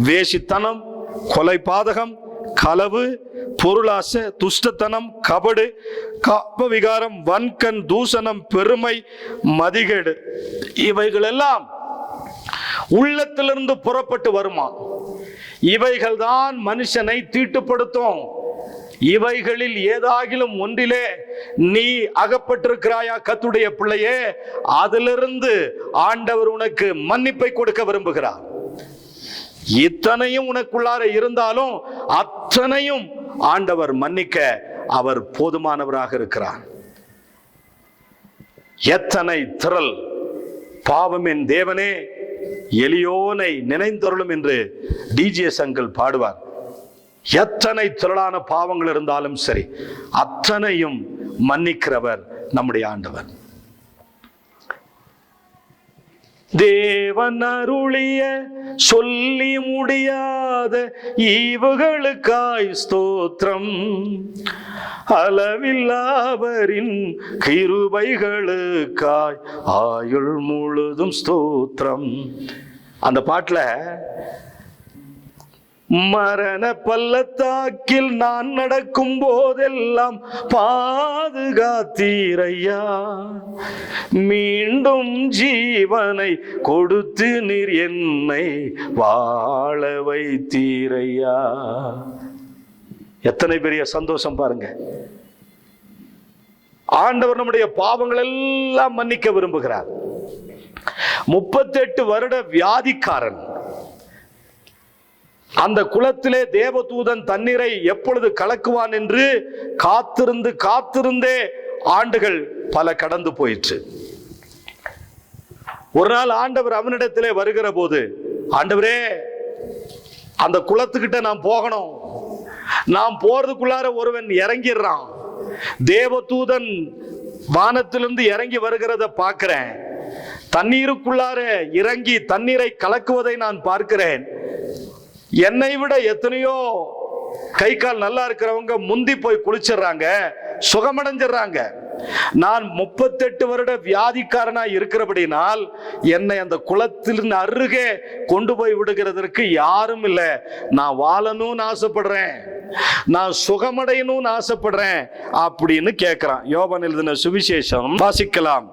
S2: வேசித்தனம், கொலைபாதகம், களவு, பொருளாசை, துஷ்டத்தனம், கபடு, காமவிகாரம், வன்கண் தூஷணம், பெருமை, மதிகேடு இவைகளெல்லாம் உள்ளத்திலிருந்து புறப்பட்டு வருமா. இவைகள்தான் மனுஷனை தீட்டுப்படுத்தும். இவைகளில் ஏதாகிலும் ஒன்றிலே நீ அகப்பட்டிருக்கிறாயா கர்த்தருடைய பிள்ளையே, அதிலிருந்து ஆண்டவர் உனக்கு மன்னிப்பை கொடுக்க விரும்புகிறார். இத்தனையும் உனக்குள்ளார இருந்தாலும் அத்தனையும் ஆண்டவர் மன்னிக்க அவர் போதுமானவராக இருக்கிறார். எத்தனை திரள் பாவமின் தேவனே எலியோனை நினைந்தருளும் என்று டிஜிஎஸ் அங்கிள் பாடுவார். எத்தனை திரளான பாவங்கள் இருந்தாலும் சரி, அத்தனையும் மன்னிக்கிறவர் நம்முடைய ஆண்டவர். தேவன் அருளிய சொல்லி முடியாத ஈவுகளுக்காய் ஸ்தோத்திரம், அளவில்லாவரின் கிருபைகளுக்காய் ஆயுள் முழுதும் ஸ்தோத்திரம். அந்த பாட்டுல மரண பள்ளத்தாக்கில் நான் நடக்கும் போதெல்லாம் பாதுகாத்தீரையா, மீண்டும் ஜீவனை கொடுத்து நீர் என்னை வாழ வைத்தீரையா. எத்தனை பெரிய சந்தோஷம் பாருங்க. ஆண்டவர் நம்முடைய பாவங்கள் எல்லாம் மன்னிக்க விரும்புகிறார். 38 வருட வியாதிக்காரன், அந்த குளத்திலே தேவதூதன் தண்ணீரை எப்பொழுது கலக்குவான் என்று காத்திருந்தே ஆண்டுகள் பல கடந்து போயிற்று. ஒரு நாள் ஆண்டவர் அவனிடத்திலே வருகிற போது, ஆண்டவரே அந்த குளத்துக்கிட்ட நான் போகணும். நான் போறதுக்குள்ளார ஒருவன் இறங்கிடுறான். தேவதூதன் வானத்திலிருந்து இறங்கி வருகிறத பார்க்கிறேன். தண்ணீருக்குள்ளார இறங்கி தண்ணீரை கலக்குவதை நான் பார்க்கிறேன். என்னை விட எத்தனையோ கை கால் நல்லா இருக்கிறவங்க முந்தி போய் குளிச்சிடுறாங்க, சுகமடைஞ்சிடறாங்க. நான் 38 வருட வியாதிக்காரனா இருக்கிறபடினால் என்னை அந்த குளத்தின் அருகே கொண்டு போய் விடுகிறதற்கு யாரும் இல்லை. நான் வாழணும்னு ஆசைப்படுறேன், நான் சுகமடையணும்னு ஆசைப்படுறேன் அப்படின்னு கேட்கிறான். யோவான் எழுதின சுவிசேஷம் வாசிக்கலாம்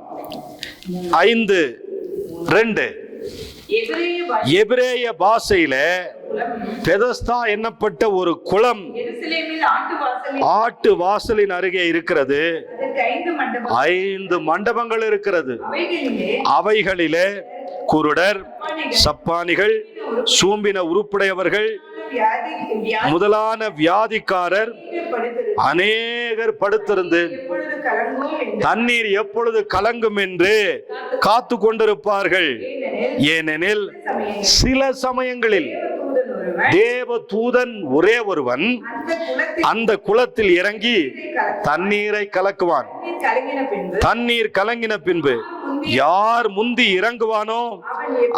S2: 5:2. எபிரேய பாஷையில பெதஸ்தா என்னப்பட்ட ஒரு குளம் ஆட்டு வாசலின் அருகே இருக்கிறது. 5 மண்டபங்கள் இருக்கிறது. அவைகளிலே குருடர், சப்பானிகள், சூம்பின உருப்புடையவர்கள் முதலான வியாதிக்காரர் அநேகர் படுத்திருந்து தண்ணீர் எப்பொழுது கலங்கும் என்று காத்து கொண்டிருப்பார்கள். ஏனெனில் சில சமயங்களில் தேவ தூதன் ஒரே ஒருவன் அந்த குளத்தில் இறங்கி தண்ணீரை கலக்குவான். தண்ணீர் கலங்கின பின்பு யார் முந்தி இறங்குவானோ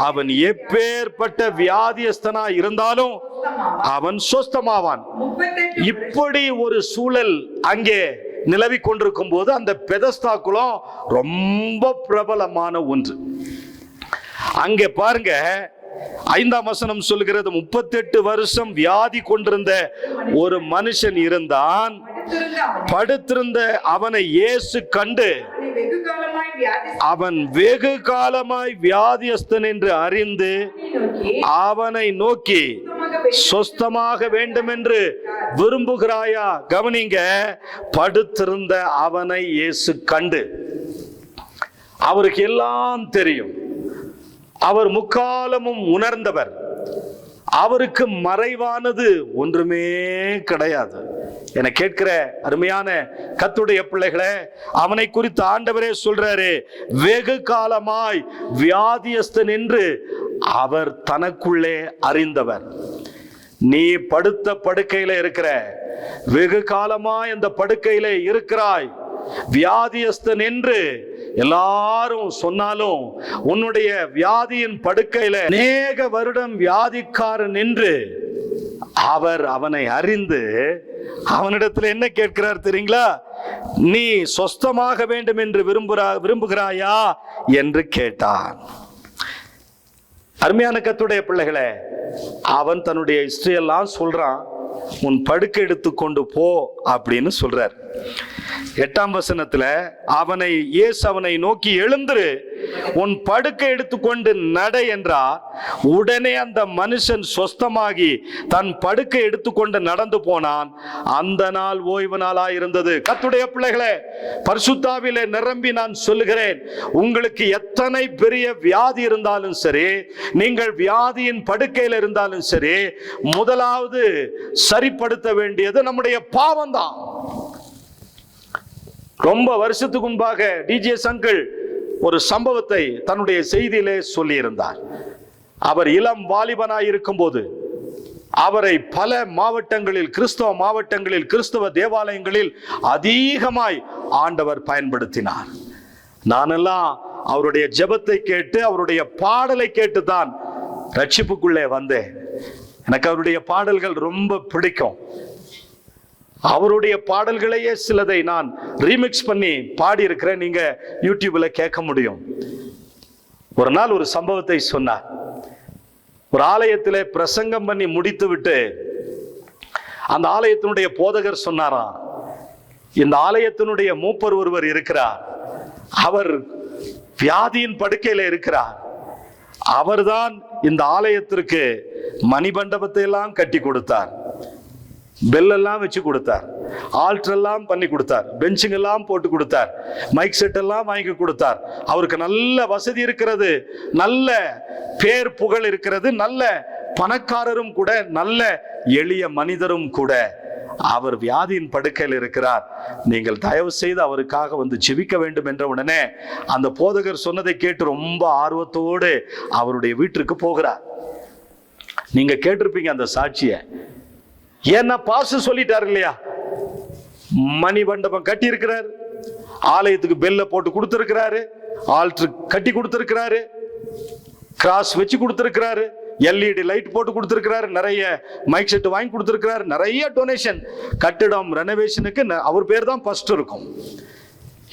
S2: அவன் எப்பேற்பட்ட வியாதியஸ்தனா இருந்தாலும் அவன் சொஸ்தமாவான். இப்படி ஒரு சூழல் அங்கே நிலவி கொண்டிருக்கும் போது அந்த பெதஸ்தா குளம் ரொம்ப பிரபலமான ஒன்று. அங்கே பாருங்க, 5ஆம் வசனம் சொல்கிறது, 38 வருஷம் வியாதி கொண்டிருந்த ஒரு மனுஷன் இருந்தான். படுத்திருந்த அவனை இயேசு கண்டு அவன் வெகு காலமாய் வியாதியஸ்தன் என்று அறிந்து அவனை நோக்கி, சொஸ்தமாக வேண்டும் என்று விரும்புகிறாயா? கவனிங்க, படுத்திருந்த அவனை இயேசு கண்டு. அவருக்கு எல்லாம் தெரியும், அவர் முக்காலமும் உணர்ந்தவர், அவருக்கு மறைவானது ஒன்றுமே கிடையாது. என கேட்கிற அருமையான கர்த்தருடைய பிள்ளைகளே, அவனை குறித்து ஆண்டவரே சொல்றாரு, வெகு காலமாய் வியாதியஸ்தன் என்று அவர் தனக்குள்ளே அறிந்தவர். நீ படுத்த படுக்கையில இருக்கிற, வெகு காலமாய் அந்த படுக்கையில இருக்கிறாய், வியாதியஸ்தன் என்று எல்லாரும் சொன்னாலும் உன்னுடைய வியாதியின் படுக்கையில அநேக வருடம் வியாதிக்காரன் என்று அவர் அவனை அறிந்து அவனிடத்தில் என்ன கேட்கிறார் தெரியுங்களா? நீ சொஸ்தமாக வேண்டும் என்று விரும்புகிறாயா என்று கேட்டான். அருமையான கர்த்தருடைய பிள்ளைகளே, அவன் தன்னுடைய ஹிஸ்டரியெல்லாம் சொல்றான். உன் படுக்கை எடுத்துக்கொண்டு போ அப்படின்னு சொல்றார். 8ஆம் வசனத்துல இயேசு அவனை நோக்கி, எழுந்திரு, உன் படுக்கை எடுத்துக்கொண்டு நட என்றார். உடனே அந்த மனுஷன் சொஸ்தமாகி தன் படுக்கை எடுத்துக்கொண்டு நடந்து போனான். அந்த நாள் ஓய்வு நாளாய் இருந்தது. கர்த்தருடைய பிள்ளைகளே, பரிசுத்தாவிலே நிரம்பி நான் சொல்லுகிறேன், உங்களுக்கு எத்தனை பெரிய வியாதி இருந்தாலும் சரி, நீங்கள் வியாதியின் படுக்கையில் இருந்தாலும் சரி, முதலாவது சரிப்படுத்த வேண்டியது நம்முடைய பாவம்தான். ரொம்ப வருஷத்துக்கு முன்பாக டிஜிஎஸ் அங்கிள் ஒரு சம்பவத்தை தன்னுடைய செய்தியிலே சொல்லி இருந்தார். அவர் இளம் வாலிபனாய் இருக்கும் போது அவரை பல மாவட்டங்களில், கிறிஸ்தவ மாவட்டங்களில், கிறிஸ்தவ தேவாலயங்களில் அதிகமாய் ஆண்டவர் பயன்படுத்தினார். நானெல்லாம் அவருடைய ஜெபத்தை கேட்டு, அவருடைய பாடலை கேட்டுதான் ரட்சிப்புக்குள்ளே வந்தேன். எனக்கு அவருடைய பாடல்கள் ரொம்ப பிடிக்கும். அவருடைய பாடல்களையே சிலதை நான் ரீமிக்ஸ் பண்ணி பாடி இருக்கிறேன், நீங்க யூடியூப்ல கேட்க முடியும். ஒரு நாள் ஒரு சம்பவத்தை சொன்னார். ஒரு ஆலயத்திலே பிரசங்கம் பண்ணி முடித்து விட்டு அந்த ஆலயத்தினுடைய போதகர் சொன்னாராம், இந்த ஆலயத்தினுடைய மூப்பர் ஒருவர் இருக்கிறார், அவர் வியாதியின் படுக்கையில இருக்கிறார், அவர்தான் இந்த ஆலயத்திற்கு மணிமண்டபத்தை எல்லாம் கட்டி கொடுத்தார், பெல் எல்லாம் வச்சு கொடுத்தார், ஆல்டர் எல்லாம் பண்ணி கொடுத்தார், பெஞ்சுங்க எல்லாம் போட்டு கொடுத்தார், மைக் செட் எல்லாம் வாங்கி கொடுத்தார். அவருக்கு நல்ல வசதி இருக்கிறது, நல்ல பேர் புகழ் இருக்கிறது, நல்ல பணக்காரரும் கூட, நல்ல எளிய மனிதரும் கூட. அவர் வியாதியின் படுக்கையில் இருக்கிறார், நீங்கள் தயவு செய்து அவருக்காக வந்து ஜெபிக்க வேண்டும் என்ற உடனே அந்த போதகர் சொன்னதை கேட்டு ரொம்ப ஆர்வத்தோடு அவருடைய வீட்டிற்கு போகிறார். நீங்க கேட்டிருப்பீங்க அந்த சாட்சியை. ஏன்னா பாஸ்டர் சொல்லிட்டாரு இல்லையா, மணி மண்டபம் கட்டி இருக்கிறார், ஆலயத்துக்கு பெல்ல போட்டு கொடுத்திருக்கிறாரு, ஆல்டர் கட்டி கொடுத்திருக்கிறாரு, கிராஸ் வச்சு கொடுத்திருக்கிறாரு, எல்இடி லைட் போட்டு கொடுத்திருக்கிறாரு, நிறைய மைக் செட் வாங்கி கொடுத்திருக்கிறாரு, நிறைய டொனேஷன். கட்டிடம் ரெனோவேஷனுக்கு அவர் பேர் தான் ஃபர்ஸ்ட் இருக்கும்.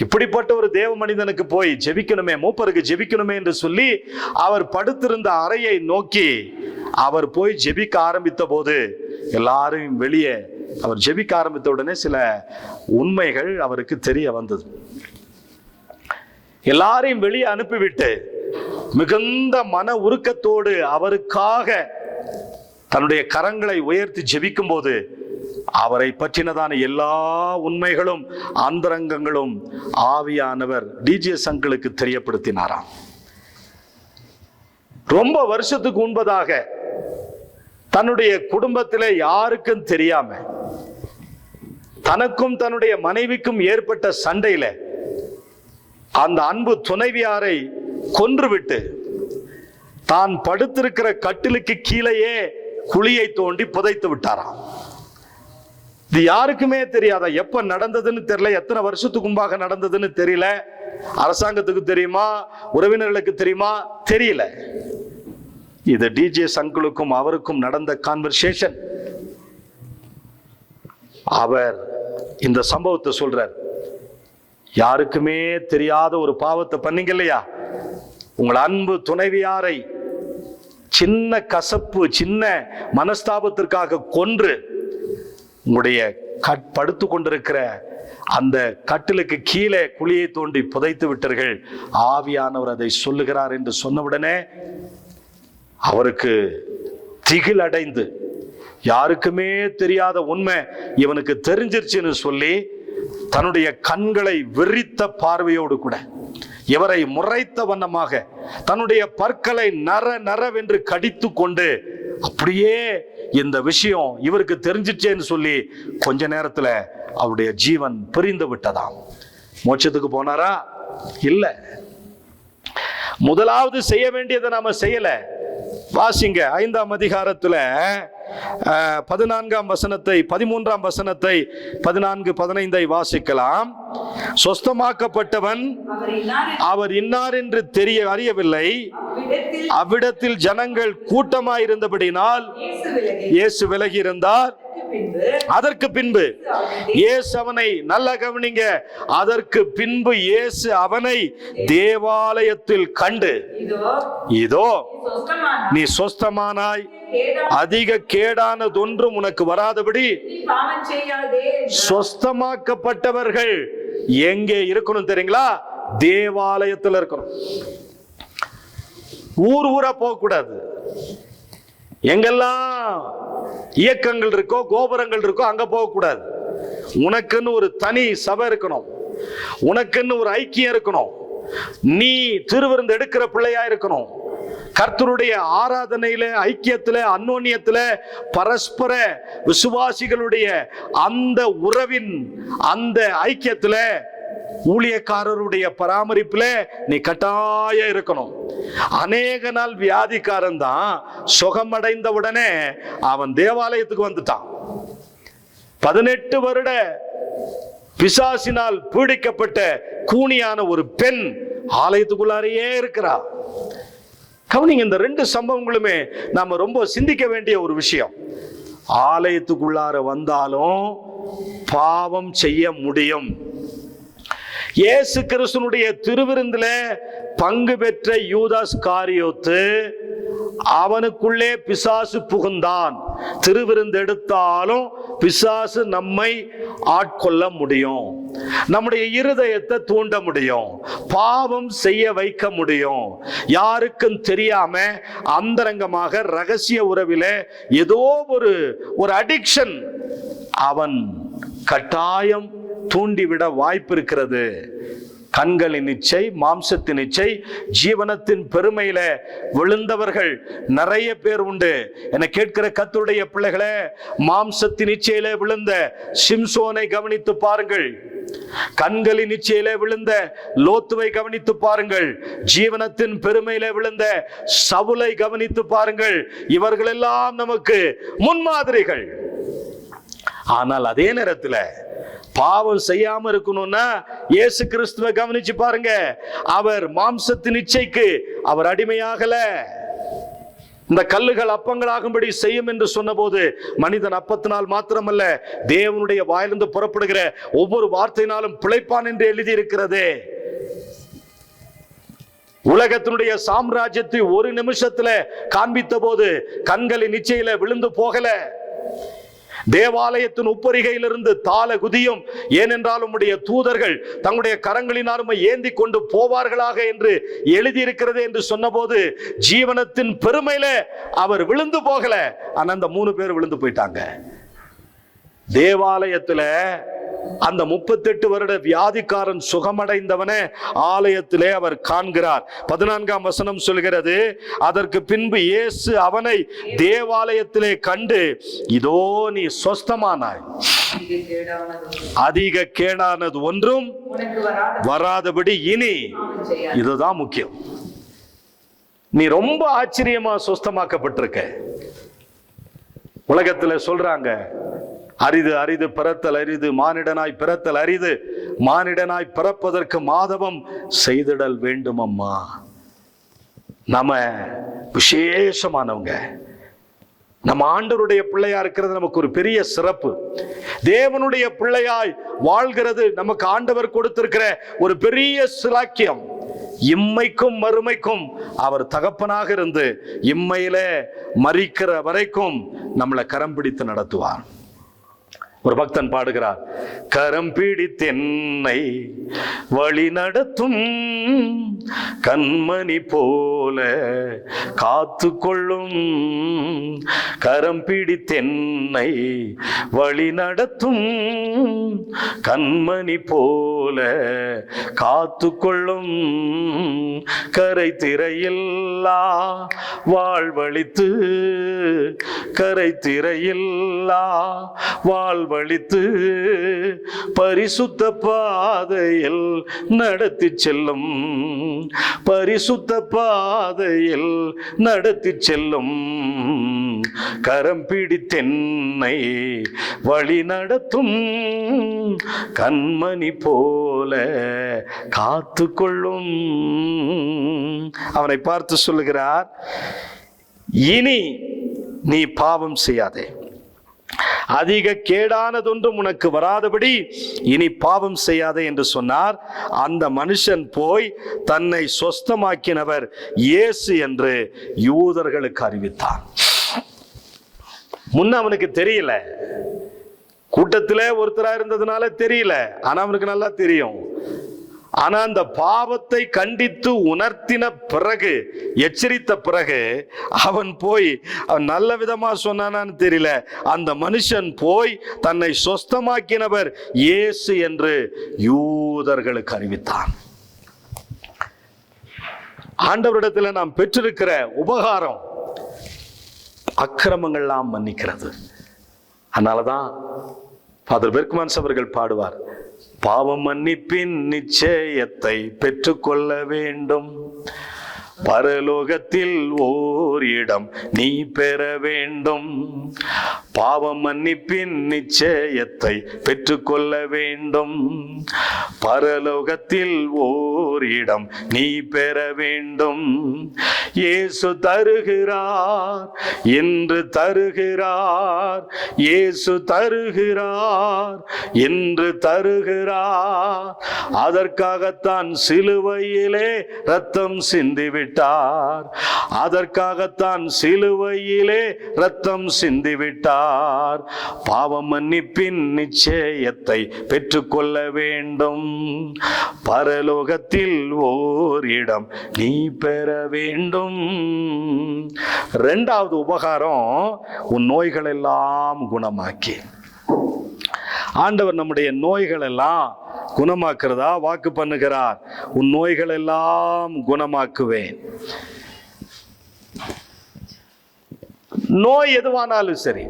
S2: இப்படிப்பட்ட ஒரு தேவ மனிதனுக்கு போய் ஜெபிக்கணுமே, மூப்பருக்கு ஜெபிக்கணுமே என்று சொல்லி அவர் படுத்திருந்த அறையை நோக்கி அவர் போய் ஜெபிக்க ஆரம்பித்த போது எல்லாரும் வெளியே, அவர் ஜெபிக்க ஆரம்பித்த உடனே சில உண்மைகள் அவருக்கு தெரிய வந்தது. எல்லாரையும் வெளியே அனுப்பிவிட்டு மிகுந்த மன உருக்கத்தோடு அவருக்காக தன்னுடைய கரங்களை உயர்த்தி ஜெபிக்கும் போது அவரை பற்றினதான எல்லா உண்மைகளும் அந்தரங்கங்களும் ஆவியானவர் டிஜிஎஸ் அங்கிளுக்கு தெரியப்படுத்தினாராம். ரொம்ப வருஷத்துக்கு முன்பதாக தன்னுடைய குடும்பத்திலே யாருக்கும் தெரியாம, தனக்கும் தன்னுடைய மனைவிக்கும் ஏற்பட்ட சண்டையில அந்த அன்பு துணைவியாரை கொன்றுவிட்டு தான் படுத்திருக்கிற கட்டிலுக்கு கீழேயே குழியை தோண்டி புதைத்து விட்டாராம். இது யாருக்குமே தெரியாதா? எப்ப நடந்ததுன்னு தெரியல, எத்தனை வருஷத்துக்கு முன்பாக நடந்ததுன்னு தெரியல. அரசாங்கத்துக்கு தெரியுமா, உறவினர்களுக்கு தெரியுமா, தெரியல. இது டிஜே சங்குலுக்கும் அவருக்கும் நடந்த கான்வர்சேஷன். அவர் இந்த சம்பவத்தை சொல்றார். யாருக்குமே தெரியாத ஒரு பாவத்தை பண்ணீங்க இல்லையா? உங்கள் அன்பு துணைவியாரை சின்ன கசப்பு, சின்ன மனஸ்தாபத்திற்காக கொன்று உங்களுடைய படுத்து கொண்டிருக்கிற அந்த கட்டிலுக்கு கீழே குழியை தோண்டி புதைத்து விட்டீர்கள். ஆவியானவர் அதை சொல்லுகிறார் என்று சொன்னவுடனே அவருக்கு திகில் அடைந்து, யாருக்குமே தெரியாத உண்மை இவனுக்கு தெரிஞ்சிருச்சுன்னு சொல்லி தன்னுடைய கண்களை விரித்த பார்வையோடு கூட இவரை முறைத்த வண்ணமாக தன்னுடைய பற்களை நரவென்று கடித்து கொண்டு, அப்படியே இந்த விஷயம் இவருக்கு தெரிஞ்சிச்சேன்னு சொல்லி கொஞ்ச நேரத்துல அவருடைய ஜீவன் பிரிந்து விட்டதாம். மோட்சத்துக்கு போனாரா? இல்ல. முதலாவது செய்ய வேண்டியதை நாம செய்யல. வாசிங்க 5ஆம் அதிகாரத்துல 14ஆம் வசனத்தை, 13ஆம் வசனத்தை, 14, 15 வாசிக்கலாம். சொஸ்தமாக்கப்பட்டவன் அவர் இன்னார் என்று அறியவில்லை. அவ்விடத்தில் ஜனங்கள் கூட்டமாயிருந்தபடினால் இயேசு விலகி இருந்தார். அதற்கு பின்பு இயேசு அவனை, நல்ல கவனிங்க, அதற்கு பின்பு இயேசு அவனை தேவாலயத்தில் கண்டு, இதோ நீ சொஸ்தமானாய், அதிக கேடானதொன்றும் உனக்கு வராதபடி. சொஸ்தமாக்கப்பட்டவர்கள் எங்கே இருக்கணும் தெரியுங்களா? தேவாலயத்தில் இருக்கணும். ஊரா போக கூடாது. எங்கெல்லாம் இயக்கங்கள் இருக்கோ, கோபுரங்கள் இருக்கோ, அங்க போக கூடாது. உனக்குன்னு ஒரு தனி சபை இருக்கணும். உனக்குன்னு ஒரு ஐக்கியம் இருக்கணும். நீ திருவிருந்து எடுக்கிற பிள்ளையா இருக்கணும். கர்த்தருடைய ஆராதனையில, ஐக்கியத்துல, அன்னோன்யத்துல, பரஸ்பர விசுவாசிகளுடைய அந்த உறவின் அந்த ஐக்கியத்துல, ஊழியக்காரருடைய பராமரிப்புல நீ கட்டாயம் இருக்கணும். அநேக நாள் வியாதிக்காரன் தான் சுகமடைந்த உடனே அவன் தேவாலயத்துக்கு வந்துட்டான். 18 வருட பிசாசினால் பீடிக்கப்பட்ட கூனியான ஒரு பெண் ஆலயத்துக்குள்ளாரையே இருக்கிறா. கவனிங்க, இந்த 2 சம்பவங்களுமே நாம ரொம்ப சிந்திக்க வேண்டிய ஒரு விஷயம். ஆலயத்துக்குள்ளார வந்தாலும் பாவம் செய்ய முடியும். இயேசு கிறிஸ்துனுடைய திருவிருந்தில பங்கு பெற்ற யூதாஸ் காரியோத்து, அவனுக்குள்ளே பிசாசு புகுந்தான். திருவிருந்து எடுத்தாலும் பிசாசு நம்மை ஆட்கொள்ள முடியும், நம்முடைய இருதயத்தை தூண்ட முடியும், பாவம் செய்ய வைக்க முடியும். யாருக்கும் தெரியாம அந்தரங்கமாக ரகசிய உறவிலே ஏதோ ஒரு அடிக்ஷன் அவன் கட்டாயம் தூண்டிவிட வாய்ப்பு இருக்கிறது. கண்களின் இச்சை, மாம்சத்தின் இச்சை, ஜீவனத்தின் பெருமையில விழுந்தவர்கள் நிறைய பேர் உண்டு. என கேட்கிற கர்த்தருடைய பிள்ளைகளே, மாம்சத்தின் இச்சையில விழுந்த சிம்சோனை கவனித்து பாருங்கள். கண்களின் இச்சையில விழுந்த லோத்துவை கவனித்து பாருங்கள். ஜீவனத்தின் பெருமையில விழுந்த சவுலை கவனித்து பாருங்கள். இவர்கள் எல்லாம் நமக்கு முன்மாதிரிகள். ஆனால் அதே நேரத்தில் பாவம் செய்யாம இருக்கணும்னா இயேசு கிறிஸ்துவை கவனிச்சு பாருங்க. அவர் மாம்சத்தின் இச்சைக்கு அவர் அடிமையாகல. இந்த கல்லுகள் அப்பங்களாகும்படி செய்யும் என்று சொன்னபோது மனிதன் அப்பத்தினால் மாத்திரமல்ல, தேவனுடைய வாயிலிருந்து புறப்படுகிற ஒவ்வொரு வார்த்தையினாலும் பிழைப்பான் என்று எழுதி இருக்கிறது. உலகத்தினுடைய சாம்ராஜ்யத்தை ஒரு நிமிஷத்துல காண்பித்த போது கண்களின் இச்சையில விழுந்து போகல. தேவாலயத்தின் உப்பரிகையிலிருந்து தாள குதியும், ஏனென்றால் உம்முடைய தூதர்கள் தங்களுடைய கரங்களினாலும் ஏந்தி கொண்டு போவார்களாக என்று எழுதியிருக்கிறது என்று சொன்னபோது ஜீவனத்தின் பெருமையில அவர் விழுந்து போகல. ஆனா அந்த 3 பேர் விழுந்து போயிட்டாங்க. தேவாலயத்துல அந்த 38 வருட வியாதிக்காரன் சுகமடைந்தவனே ஆலயத்திலே அவர் காண்கிறார். 14ஆம் வசனம் சொல்கிறது, அதற்கு பின்பு இயேசு அவனை தேவாலயத்திலே கண்டு, இதோ நீ சொஸ்தமானாய், அதிக கேடானது ஒன்றும் வராதபடி இனி. இதுதான் முக்கியம். நீ ரொம்ப ஆச்சரியமா சொஸ்தமாக்கப்பட்டிருக்க. உலகத்துல சொல்றாங்க, அரிது அரிது பிறத்தல் அரிது, மானிடனாய் பிறத்தல் அரிது, மானிடனாய் பிறப்பதற்கு மாதவம் செய்திடல் வேண்டும் அம்மா. நம்ம விசேஷமானவங்க. நம்ம ஆண்டவருடைய பிள்ளையா இருக்கிறது நமக்கு ஒரு பெரிய சிறப்பு. தேவனுடைய பிள்ளையாய் வாழ்கிறது நமக்கு ஆண்டவர் கொடுத்திருக்கிற ஒரு பெரிய சிலாக்கியம். இம்மைக்கும் மறுமைக்கும் அவர் தகப்பனாக இருந்து இம்மையில மரிக்கிற வரைக்கும் நம்மளை கரம் பிடித்து நடத்துவார். ஒரு பக்தன் பாடுகிறார், கரம் பிடித்தென்னை வழி நடத்தும் கண்மணி போல காத்து கொள்ளும், கரம் பிடித்தென்னை வழி நடத்தும் கண்மணி போல காத்து கொள்ளும், கரை திரையில்லா வாழ்வழித்து, கரை திரையில்லா வாழ்வழித்து பரிசுத்த பாதையில் நடத்தி செல்லும், பரிசுத்த பாதையில் நடத்தி செல்லும், கரம் பிடித்தென்னை வழி நடத்தும் கண்மணி போல காத்து கொள்ளும். அவனை பார்த்து சொல்லுகிறார், இனி நீ பாவம் செய்யாதே, அதிக கேடானதொன்றும் உனக்கு வராதபடி இனி பாவம் செய்யாதே என்று சொன்னார். அந்த மனுஷன் போய் தன்னை சொஸ்தமாக்கினவர் இயேசு என்று யூதர்களுக்கு அறிவித்தான். முன்ன அவனுக்கு தெரியல, கூட்டத்திலே ஒருத்தரா இருந்ததுனால தெரியல, ஆனா அவனுக்கு நல்லா தெரியும். ஆனா அந்த பாவத்தை கண்டித்து உணர்த்தின பிறகு, எச்சரித்த பிறகு அவன் போய், அவன் நல்ல விதமா சொன்னானான்னு தெரியல, அந்த மனுஷன் போய் தன்னை சொஸ்தமாக்கினவர் இயேசு என்று யூதர்களுக்கு அறிவித்தான். ஆண்டவரிடத்தில் நாம் பெற்றிருக்கிற உபகாரம் அக்கிரமங்கள்லாம் மன்னிக்கிறது. அதனாலதான் ஃபாதர் பெர்க்மன்ஸ் அவர்கள் பாடுவார், பாவம் மன்னிப்பின் நிச்சயத்தை பெற்றுக்கொள்ள வேண்டும், பரலோகத்தில் ஓர் இடம் நீ பெற வேண்டும், பாவம் மன்னிப்பின் நிச்சயத்தை பெற்றுக்கொள்ள வேண்டும், பரலோகத்தில் ஓர் இடம் நீ பெற வேண்டும், இயேசு தருகிறார் என்று தருகிறார், இயேசு தருகிறார் என்று தருகிறார், அதற்காகத்தான் சிலுவையிலே ரத்தம் சிந்திவிட்டார், அதற்காகத்தான் சிலுவையிலே ரத்தம் சிந்திவிட்டார், பாவம் மன்னிப்பின் நிச்சயத்தை பெற்றுக்கொள்ள வேண்டும், பரலோகத்தில் ஓர் இடம் நீ பெற வேண்டும். இரண்டாவது உபகாரம், உன் நோய்கள் எல்லாம் குணமாக்கி. ஆண்டவர் நம்முடைய நோய்கள் எல்லாம் குணமாக்குறதா வாக்கு பண்ணுகிறார். உன் நோய்கள் எல்லாம் குணமாக்குவேன். நோய் எதுவானாலும் சரி,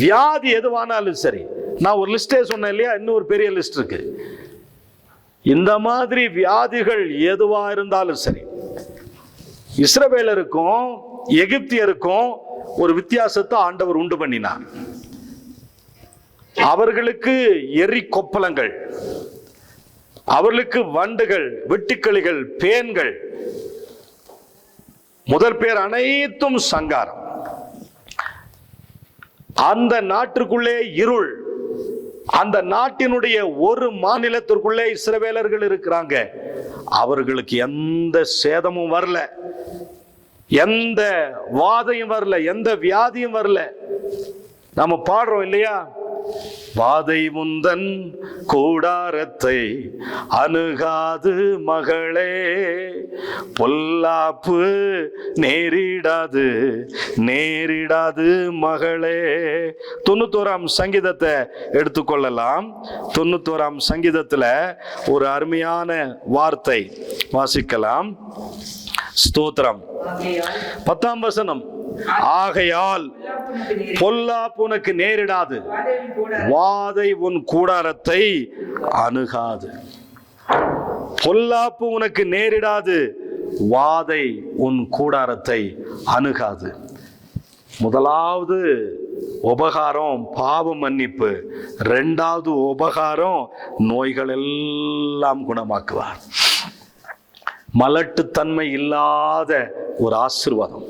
S2: வியாதி எதுவானாலும் சரி, நான் ஒரு லிஸ்டே சொன்னேன் இல்லையா, இன்னும் ஒரு பெரிய லிஸ்ட் இருக்கு. இந்த மாதிரி வியாதிகள் எதுவா இருந்தாலும் சரி, இஸ்ரவேலருக்கும் எகிப்தியருக்கும் ஒரு வித்தியாசத்தை ஆண்டவர் உண்டு பண்ணினார். அவர்களுக்கு எரி கொப்பளங்கள், அவர்களுக்கு வண்டுகள், வெட்டுக்கிளிகள், பேன்கள், முதல் பேர் அனைத்தும் சங்காரம். அந்த நாட்டிற்குள்ளே இருள், அந்த நாட்டினுடைய ஒரு மாநிலத்திற்குள்ளே இஸ்ரவேலர்கள் இருக்கிறாங்க. அவர்களுக்கு எந்த சேதமும் வரல, எந்த வாதையும் வரல, எந்த வியாதியும் வரல. நாம பாடுறோம் இல்லையா, வாதை முந்தன் கூடாரத்தை அணுகாது மகளே, பொல்லாப்பு நேரிடாது நேரிடாது மகளே. 91ஆம் சங்கீதத்தை எடுத்துக்கொள்ளலாம். 91ஆம் சங்கீதத்துல ஒரு அருமையான வார்த்தை வாசிக்கலாம். ஸ்தோத்திரம். 10ஆம் வசனம், ஆகையால் பொல்லாப்பு உனக்கு நேரிடாது, வாதை உன் கூடாரத்தை அணுகாது. பொல்லாப்பு உனக்கு நேரிடாது, வாதை உன் கூடாரத்தை அணுகாது. முதலாவது உபகாரம் பாவ மன்னிப்பு, இரண்டாவது உபகாரம் நோய்கள் எல்லாம் குணமாக்குவார். மலட்டுத்தன்மை இல்லாத ஒரு ஆசீர்வாதம்.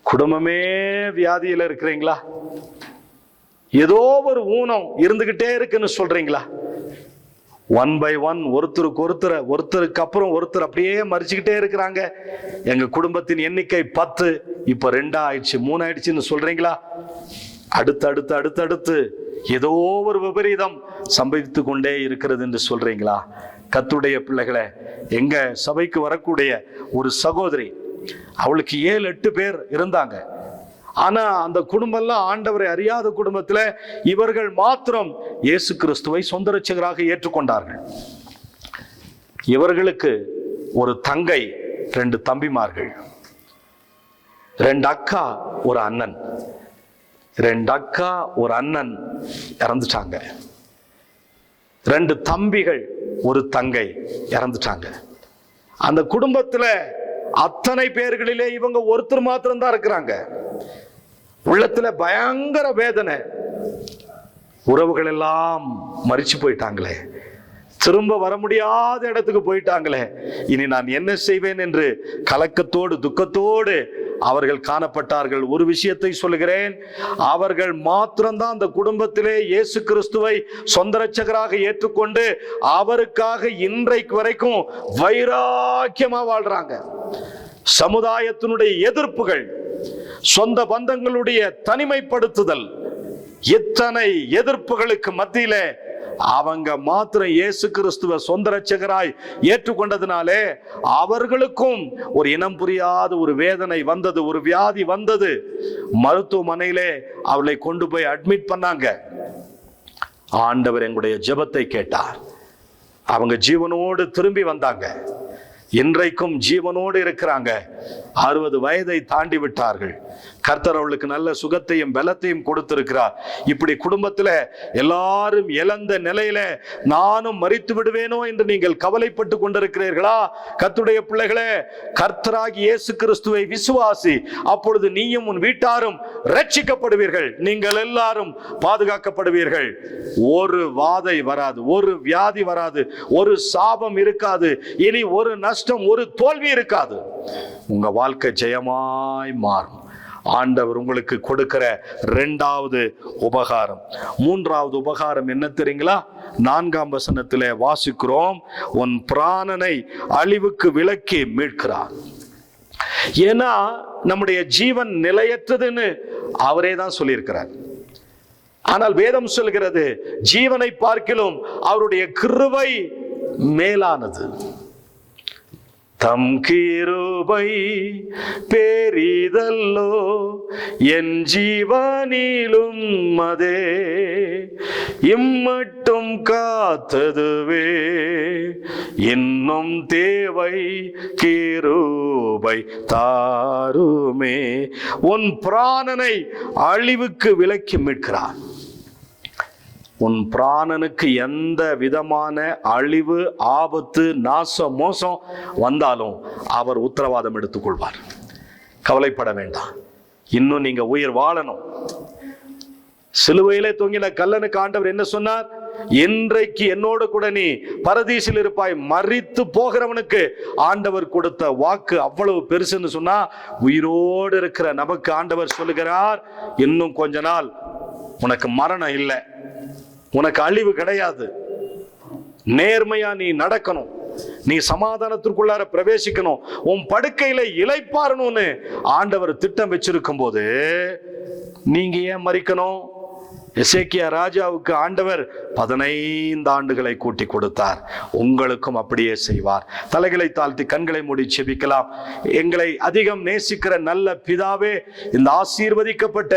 S2: குடும்பமே வியாதியில இருக்கிறீங்களா? ஏதோ ஒரு ஊனம் இருந்துகிட்டே இருக்குன்னு சொல்றீங்களா? 1 by 1 ஒருத்தருக்கு அப்புறம் ஒருத்தர் அப்படியே மறிச்சுக்கிட்டே இருக்கிறாங்க. எங்க குடும்பத்தின் எண்ணிக்கை 10, இப்ப 2 ஆயிடுச்சு, 3 ஆயிடுச்சுன்னு சொல்றீங்களா? அடுத்து ஏதோ ஒரு விபரீதம் சம்பவித்து கொண்டே இருக்கிறது என்று சொல்றீங்களா? கர்த்தருடைய பிள்ளைகளே, எங்க சபைக்கு வரக்கூடிய ஒரு சகோதரி, அவளுக்கு 7-8 பேர் இருந்தாங்க. ஆனா அந்த குடும்பம் எல்லாம் ஆண்டவரை அறியாத குடும்பத்துல இவர்கள் மாத்திரம் இயேசு கிறிஸ்துவை சொந்த இரட்சகராக ஏற்றுக்கொண்டார்கள். இவர்களுக்கு ஒரு தங்கை, 2 தம்பிமார்கள், 2 அக்கா, ஒரு அண்ணன். 2 அக்கா ஒரு அண்ணன் இறந்துட்டாங்க. 2 தம்பிகள், ஒரு தங்கை இறந்துட்டாங்க. அந்த குடும்பத்துல அத்தனை பேர்களிலே இவங்க ஒருத்தர் மாத்திரம் தான் இருக்கிறாங்க. உள்ளத்துல பயங்கர வேதனை. உறவுகள் எல்லாம் மரிச்சு போயிட்டாங்களே, திரும்ப வர முடியாத இடத்துக்கு போயிட்டாங்களே, இனி நான் என்ன செய்வேன் என்று கலக்கத்தோடு துக்கத்தோடு அவர்கள் காணப்பட்டார்கள். ஒரு விஷயத்தை சொல்லுகிறேன், அவர்கள் மாத்திரம்தான் அந்த குடும்பத்திலே இயேசு கிறிஸ்துவை சொந்த இரட்சகராக ஏற்றுக்கொண்டு அவருக்காக இன்றைக்கு வரைக்கும் வைராக்கியமா வாழ்றாங்க. சமுதாயத்தினுடைய எதிர்ப்புகள், சொந்த பந்தங்களுடைய தனிமைப்படுத்துதல், இத்தனை எதிர்ப்புகளுக்கு மத்தியிலே அவங்க மாத்திரம் இயேசு கிறிஸ்துவ சொந்த இரட்சகராய் ஏற்றுக்கொண்டதினாலே அவர்களுக்கும் ஒரு இனம் புரியாத ஒரு வேதனை வந்தது, ஒரு வியாதி வந்தது. மருத்துவமனையிலே அவளை கொண்டு போய் அட்மிட் பண்ணாங்க. ஆண்டவர் எங்களுடைய ஜெபத்தை கேட்டார். அவங்க ஜீவனோடு திரும்பி வந்தாங்க. இன்றைக்கும் ஜீவனோடு இருக்கிறாங்க. 60 வயதை தாண்டி விட்டார்கள். கர்த்தர் அவளுக்கு நல்ல சுகத்தையும் பலத்தையும் கொடுத்திருக்கிறார். இப்படி குடும்பத்துல எல்லாரும் இழந்த நிலையில நானும் மரித்து விடுவேனோ என்று நீங்கள் கவலைப்பட்டு கொண்டிருக்கிறீர்களா? கர்த்தருடைய பிள்ளைகளே, கர்த்தராகி இயேசு கிறிஸ்துவை விசுவாசி, அப்பொழுது நீயும் உன் வீட்டாரும் ரட்சிக்கப்படுவீர்கள். நீங்கள் எல்லாரும் பாதுகாக்கப்படுவீர்கள். ஒரு வாதை வராது, ஒரு வியாதி வராது, ஒரு சாபம் இருக்காது, இனி ஒரு நஷ்டம், ஒரு தோல்வி இருக்காது. உங்க வாழ்க்கை ஜெயமாய் மாறும். ஆண்டவர் உங்களுக்கு கொடுக்கிற 2வது உபகாரம். 3வது உபகாரம் என்ன தெரியுங்களா? 4ஆம் வசனத்திலே வாசிக்கிறோம், உன் பிராணனை அழிவுக்கு விலக்கி மீட்கிறார். ஏன்னா நம்முடைய ஜீவன் நிலையற்றதுன்னு அவரே தான் சொல்லியிருக்கிறார். ஆனால் வேதம் சொல்கிறது, ஜீவனை பார்க்கிலும் அவருடைய கிருபை மேலானது. தம் கிருபை பெரிதல்லோ என் ஜீவனிலும் அதே, இம்மட்டும் காத்ததுவே இன்னும் தேவை கிருபை தாருமே. உன் பிராணனை அழிவுக்கு விலக்கி மீட்கிறார். உன் பிராணனுக்கு எந்த விதமான அழிவு, ஆபத்து, நாசம், மோசம் வந்தாலும் அவர் உத்தரவாதம் எடுத்துக்கொள்வார். கவலைப்பட வேண்டாம். இன்னும் நீங்க உயிர் வாழணும். சிலுவையிலே தொங்கின கல்லனுக்கு ஆண்டவர் என்ன சொன்னார்? இன்றைக்கு என்னோடு கூட நீ பரதீசில் இருப்பாய். மரித்து போகிறவனுக்கு ஆண்டவர் கொடுத்த வாக்கு அவ்வளவு பெருசுன்னு சொன்னா, உயிரோடு இருக்கிற நமக்கு ஆண்டவர் சொல்லுகிறார், இன்னும் கொஞ்ச நாள் உனக்கு மரணம் இல்லை, உனக்கு அழிவு கிடையாது. நேர்மையா நீ நடக்கணும், நீ சமாதானத்திற்குள்ளார பிரவேசிக்கணும், உன் படுக்கையில இளைப்பாறணும்னு ஆண்டவர் திட்டம் வச்சிருக்கும் போது நீங்க ஏன் மறிக்கணும்? எசேக்கியா ராஜாவுக்கு ஆண்டவர் 15 ஆண்டுகளை கூட்டி கொடுத்தார். உங்களுக்கும் அப்படியே செய்வார். தலைகளை தாழ்த்தி கண்களை மூடி செபிக்கலாம். எங்களை அதிகம் நேசிக்கிற நல்ல பிதாவே, இந்த ஆசீர்வதிக்கப்பட்ட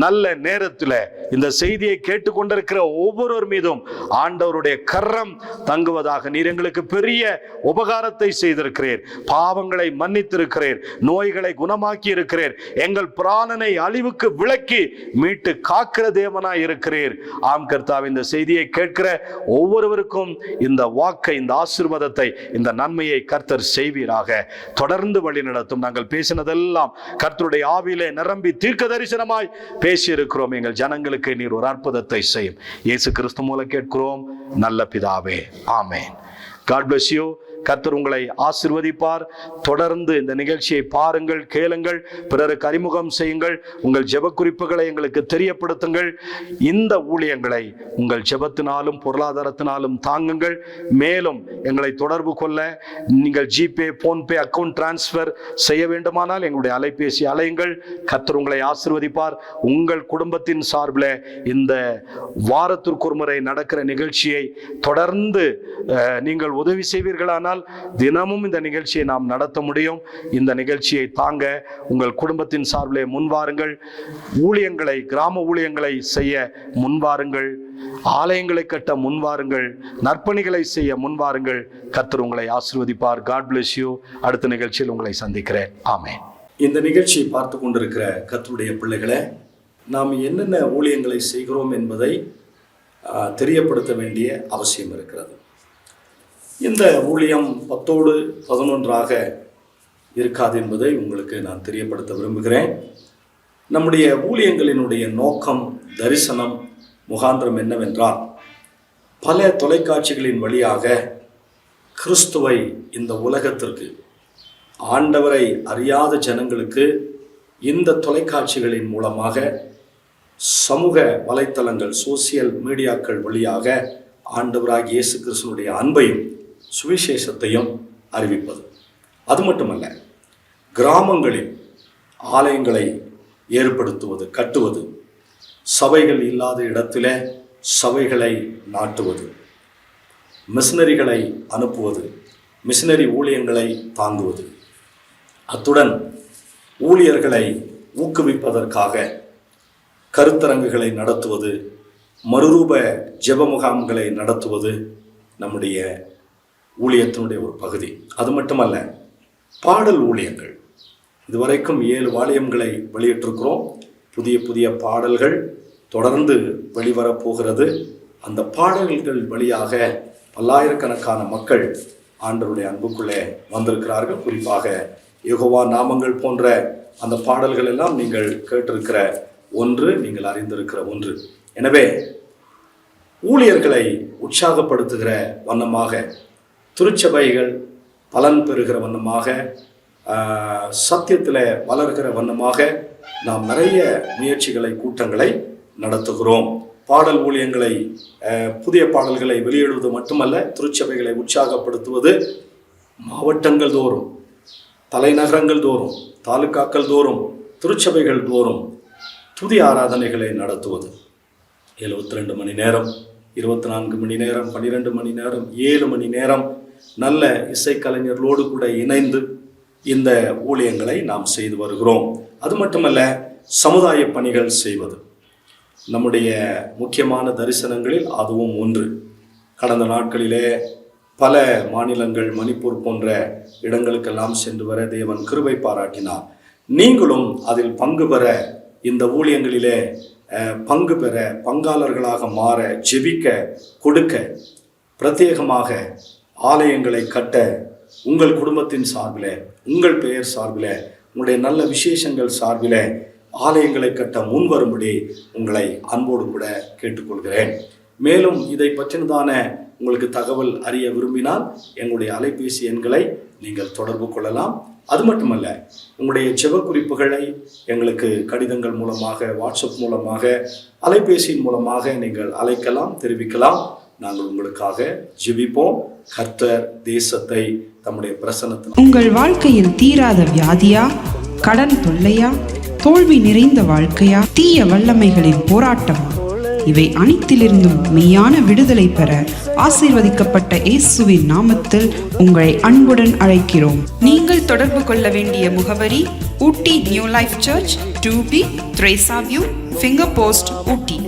S2: நல்ல நேரத்தில் இந்த செய்தியை கேட்டுக்கொண்டிருக்கிற ஒவ்வொருவர் மீதும் ஆண்டவருடைய கரம் தங்குவதாக. நீர் எங்களுக்கு பெரிய உபகாரத்தை செய்திருக்கிறீர். பாவங்களை மன்னித்திருக்கிறீர், நோய்களை குணமாக்கி இருக்கிறீர். எங்கள் பிராணனை அழிவுக்கு விலக்கி மீட்டு காக்கிற தேவன் தேவனாய் இருக்கிறீர். ஆம் கர்த்தாவே, இந்த செய்தியை கேட்கிற ஒவ்வொருவருக்கும் இந்த வாக்கை, இந்த ஆசீர்வாதத்தை, இந்த நன்மையை கர்த்தர் செய்வீராக. தொடர்ந்து வழி நடத்தும். நாங்கள் பேசினதெல்லாம் கர்த்தருடைய ஆவியிலே நிரம்பி தீர்க்க தரிசனமாய் பேசியிருக்கிறோம். எங்கள் ஜனங்களுக்கு நீர் ஒரு அற்புதத்தை செய்யும். இயேசு கிறிஸ்து மூலம் கேட்கிறோம் நல்ல பிதாவே, ஆமென். God bless you. கர்த்தர் உங்களை ஆசீர்வதிப்பார். தொடர்ந்து இந்த நிகழ்ச்சியை பாருங்கள், கேளுங்கள், பிறருக்கு அறிமுகம் செய்யுங்கள். உங்கள் ஜெப குறிப்புகளை எங்களுக்கு தெரியப்படுத்துங்கள். இந்த ஊழியங்களை உங்கள் ஜெபத்தினாலும் பொருளாதாரத்தினாலும் தாங்குங்கள். மேலும் எங்களை தொடர்பு கொள்ள நீங்கள் ஜிபே, போன்பே, அக்கவுண்ட் டிரான்ஸ்ஃபர் செய்ய வேண்டுமானால் எங்களுடைய அலைபேசி அலையுங்கள். கர்த்தர் உங்களை ஆசீர்வதிப்பார். உங்கள் குடும்பத்தின் சார்பில் இந்த வாரத்திற்கு ஒரு முறை நடக்கிற நிகழ்ச்சியை தொடர்ந்து நீங்கள் உதவி செய்வீர்களானால் தினமும் இந்த நிகழ்ச்சியை நாம் நடத்த முடியும். இந்த நிகழ்ச்சியை தாங்க உங்கள் குடும்பத்தின் சார்பிலே முன்வாருங்கள். ஊழியங்களை, கிராம ஊழியங்களை செய்ய முன்வாருங்கள். ஆலயங்களை கட்ட முன்வாருங்கள். நற்பணிகளை செய்ய முன்வாருங்கள். கர்த்தர் உங்களை ஆசீர்வதிப்பார். God bless you. அடுத்த நிகழ்ச்சியில் உங்களை சந்திக்கிறேன். ஆமென்.
S3: இந்த நிகழ்ச்சியை பார்த்து கொண்டிருக்கிற கர்த்தருடைய பிள்ளைகளே, நாம் என்னென்ன ஊழியங்களை செய்கிறோம் என்பதை தெரியப்படுத்த வேண்டிய அவசியம் இருக்கிறது. இந்த ஊழியம் 10ஓடு 11 இருக்காது என்பதை உங்களுக்கு நான் தெரியப்படுத்த விரும்புகிறேன். நம்முடைய ஊழியங்களினுடைய நோக்கம், தரிசனம், முகாந்திரம் என்னவென்றால், பல தொலைக்காட்சிகளின் வழியாக கிறிஸ்துவை இந்த உலகத்திற்கு, ஆண்டவரை அறியாத ஜனங்களுக்கு இந்த தொலைக்காட்சிகளின் மூலமாக, சமூக வலைத்தளங்கள், சோசியல் மீடியாக்கள் வழியாக ஆண்டவராகிய இயேசு கிறிஸ்துவினுடைய அன்பையும் சுவிசேஷத்தையும் அறிவிப்பது. அது மட்டுமல்ல, கிராமங்களில் ஆலயங்களை ஏற்படுத்துவது, கட்டுவது, சபைகள் இல்லாத இடத்திலே சபைகளை நாட்டுவது, மிஷனரிகளை அனுப்புவது, மிஷனரி ஊழியங்களை தாங்குவது, அத்துடன் ஊழியர்களை ஊக்குவிப்பதற்காக கருத்தரங்குகளை நடத்துவது, மறுரூப ஜெப முகாம்களை நடத்துவது நம்முடைய ஊழியத்தினுடைய ஒரு பகுதி. அது மட்டுமல்ல, பாடல் ஊழியங்கள். இதுவரைக்கும் 7 வால்யங்களை வெளியிட்டிருக்கிறோம். புதிய புதிய பாடல்கள் தொடர்ந்து வெளிவரப்போகிறது. அந்த பாடல்கள் வழியாக பல்லாயிரக்கணக்கான மக்கள் ஆண்டவருடைய அன்புக்குள்ளே வந்திருக்கிறார்கள். குறிப்பாக யெகோவா நாமங்கள் போன்ற அந்த பாடல்கள் எல்லாம் நீங்கள் கேட்டிருக்கிற ஒன்று, நீங்கள் அறிந்திருக்கிற ஒன்று. எனவே ஊழியர்களை உற்சாகப்படுத்துகிற வண்ணமாக, திருச்சபைகள் பலன் பெறுகிற வண்ணமாக, சத்தியத்தில் வளர்கிற வண்ணமாக நாம் நிறைய முயற்சிகளை, கூட்டங்களை நடத்துகிறோம். பாடல் ஊழியங்களை, புதிய பாடல்களை வெளியிடுவது மட்டுமல்ல, திருச்சபைகளை உற்சாகப்படுத்துவது, மாவட்டங்கள் தோறும், தலைநகரங்கள் தோறும், தாலுக்காக்கள் தோறும், திருச்சபைகள் தோறும் துதி ஆராதனைகளை நடத்துவது. 72 மணி நேரம், 24 மணி நேரம், 12 மணி நேரம், 7 மணி நேரம் நல்ல இசைக்கலைஞர்களோடு கூட இணைந்து இந்த ஊழியங்களை நாம் செய்து வருகிறோம். அது மட்டுமல்ல, சமுதாய பணிகள் செய்வது நம்முடைய முக்கியமான தரிசனங்களில் அதுவும் ஒன்று. கடந்த நாட்களிலே பல மாநிலங்கள், மணிப்பூர் போன்ற இடங்களுக்கெல்லாம் சென்று வர தேவன் கிருபை பாராட்டினார். நீங்களும் அதில் பங்கு பெற, இந்த ஊழியங்களிலே பங்கு பெற, பங்காளர்களாக மாற, ஜெபிக்க, கொடுக்க, பிரத்யேகமாக ஆலயங்களை கட்ட, உங்கள் குடும்பத்தின் சார்பில், உங்கள் பெயர் சார்பில், உங்களுடைய நல்ல விசேஷங்கள் சார்பில் ஆலயங்களை கட்ட முன்வரும்படி உங்களை அன்போடு கூட கேட்டுக்கொள்கிறேன். மேலும் இதை பற்றினதான உங்களுக்கு தகவல் அறிய விரும்பினால் எங்களுடைய அலைபேசி எண்களை நீங்கள் தொடர்பு கொள்ளலாம். அது மட்டுமல்ல, உங்களுடைய ஜெப குறிப்புகளை எங்களுக்கு கடிதங்கள் மூலமாக, வாட்ஸ்அப் மூலமாக, அலைபேசியின் மூலமாக நீங்கள் அழைக்கலாம், தெரிவிக்கலாம். நாங்கள் உங்களுக்காக ஜெபிப்போம். கர்த்தர் தேசத்தை தம்முடைய பிரசன்னத்தில்.
S4: உங்கள் வாழ்க்கையில் தீராத வியாதியா, கடன் தொல்லையா, தோல்வி நிறைந்த வாழ்க்கையா, தீய வல்லமைகளின் போராட்டமா, இவை அனைத்திலிருந்தும் மெய்யான விடுதலை பெற ஆசீர்வதிக்கப்பட்ட இயேசுவின் நாமத்தில் உங்களை அன்புடன் அழைக்கிறோம். நீங்கள் தொடர்பு கொள்ள வேண்டிய முகவரி: Ooty new life church, 2B Teresa view, Fingerpost, Ooty.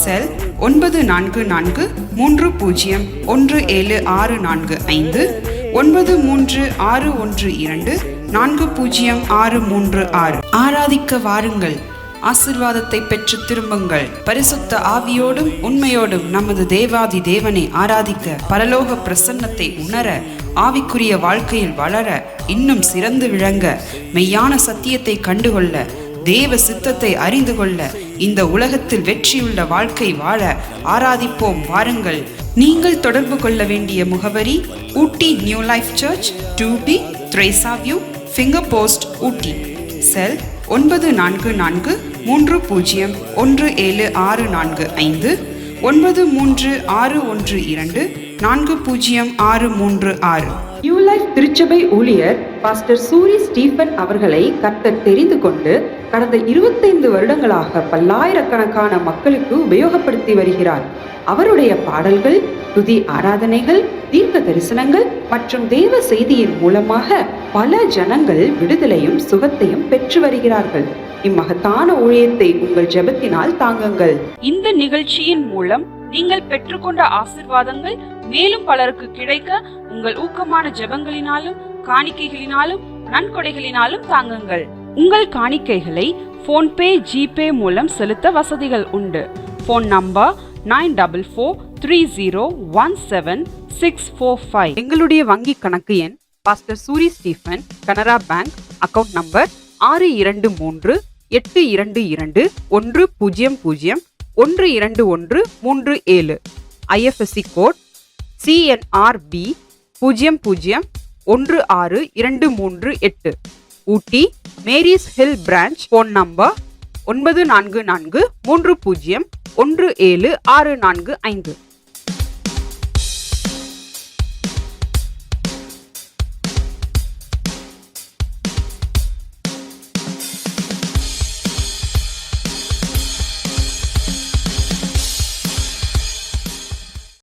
S4: Cell 9443017645 93612400636. ஆராதிக்க வாருங்கள். ஆசிர்வாதத்தை பெற்று திரும்புங்கள். பரிசுத்த ஆவியோடும் உண்மையோடும் நமது தேவாதி தேவனை ஆராதிக்க, பரலோக பிரசன்னத்தை உணர, ஆவிக்குரிய வாழ்க்கையில் வளர, இன்னும் சிறந்து விளங்க, மெய்யான சத்தியத்தை கண்டுகொள்ள, தேவ சித்தத்தை அறிந்து கொள்ள, இந்த உலகத்தில் வெற்றியுள்ள வாழ்க்கை வாழ ஆராதிப்போம் வாருங்கள். நீங்கள் தொடர்பு கொள்ள வேண்டிய முகவரி Ooty new life church, 2B Teresa view, Fingerpost, Ooty. Cell 9430176445, 9361240636.
S1: New life திருச்சபை ஊழியர் பாஸ்டர் சூரி ஸ்டீபன் அவர்களை கர்த்தர் தெரிந்து கொண்டு கடந்த 25 வருடங்களாக பல்லாயிரக்கணக்கான மக்களுக்கு உபயோகப்படுத்தி வருகிறார். அவருடைய பாடல்கள், துதி ஆராதனைகள், தீர்க்க தரிசனங்கள் மற்றும் தேவ செய்தியின் மூலமாக பல ஜனங்கள் விடுதலையும் சுகத்தையும் பெற்று வருகிறார்கள். இம்மகத்தான ஊழியத்தை உங்கள் ஜெபத்தினால் தாங்குங்கள்.
S4: இந்த நிகழ்ச்சியின் மூலம் நீங்கள் பெற்றுக்கொண்ட ஆசீர்வாதங்கள் மேலும் பலருக்கு கிடைக்க உங்கள் ஊக்கமான ஜெபங்களினாலும் காணிக்கைகளினாலும் நன்கொடைகளினாலும் தாங்குங்கள். உங்கள் காணிக்கைகளை போன்பே, ஜிபே மூலம் செலுத்த வசதிகள் உண்டு. Phone number 9430176645. எங்களுடைய வங்கி கணக்கு எண் pastor Suri Stephen, Canara bank, account number 622210012137. IFSC code CNRB 0016238. Ooty Mary's hill branch. Phone number 9443017645.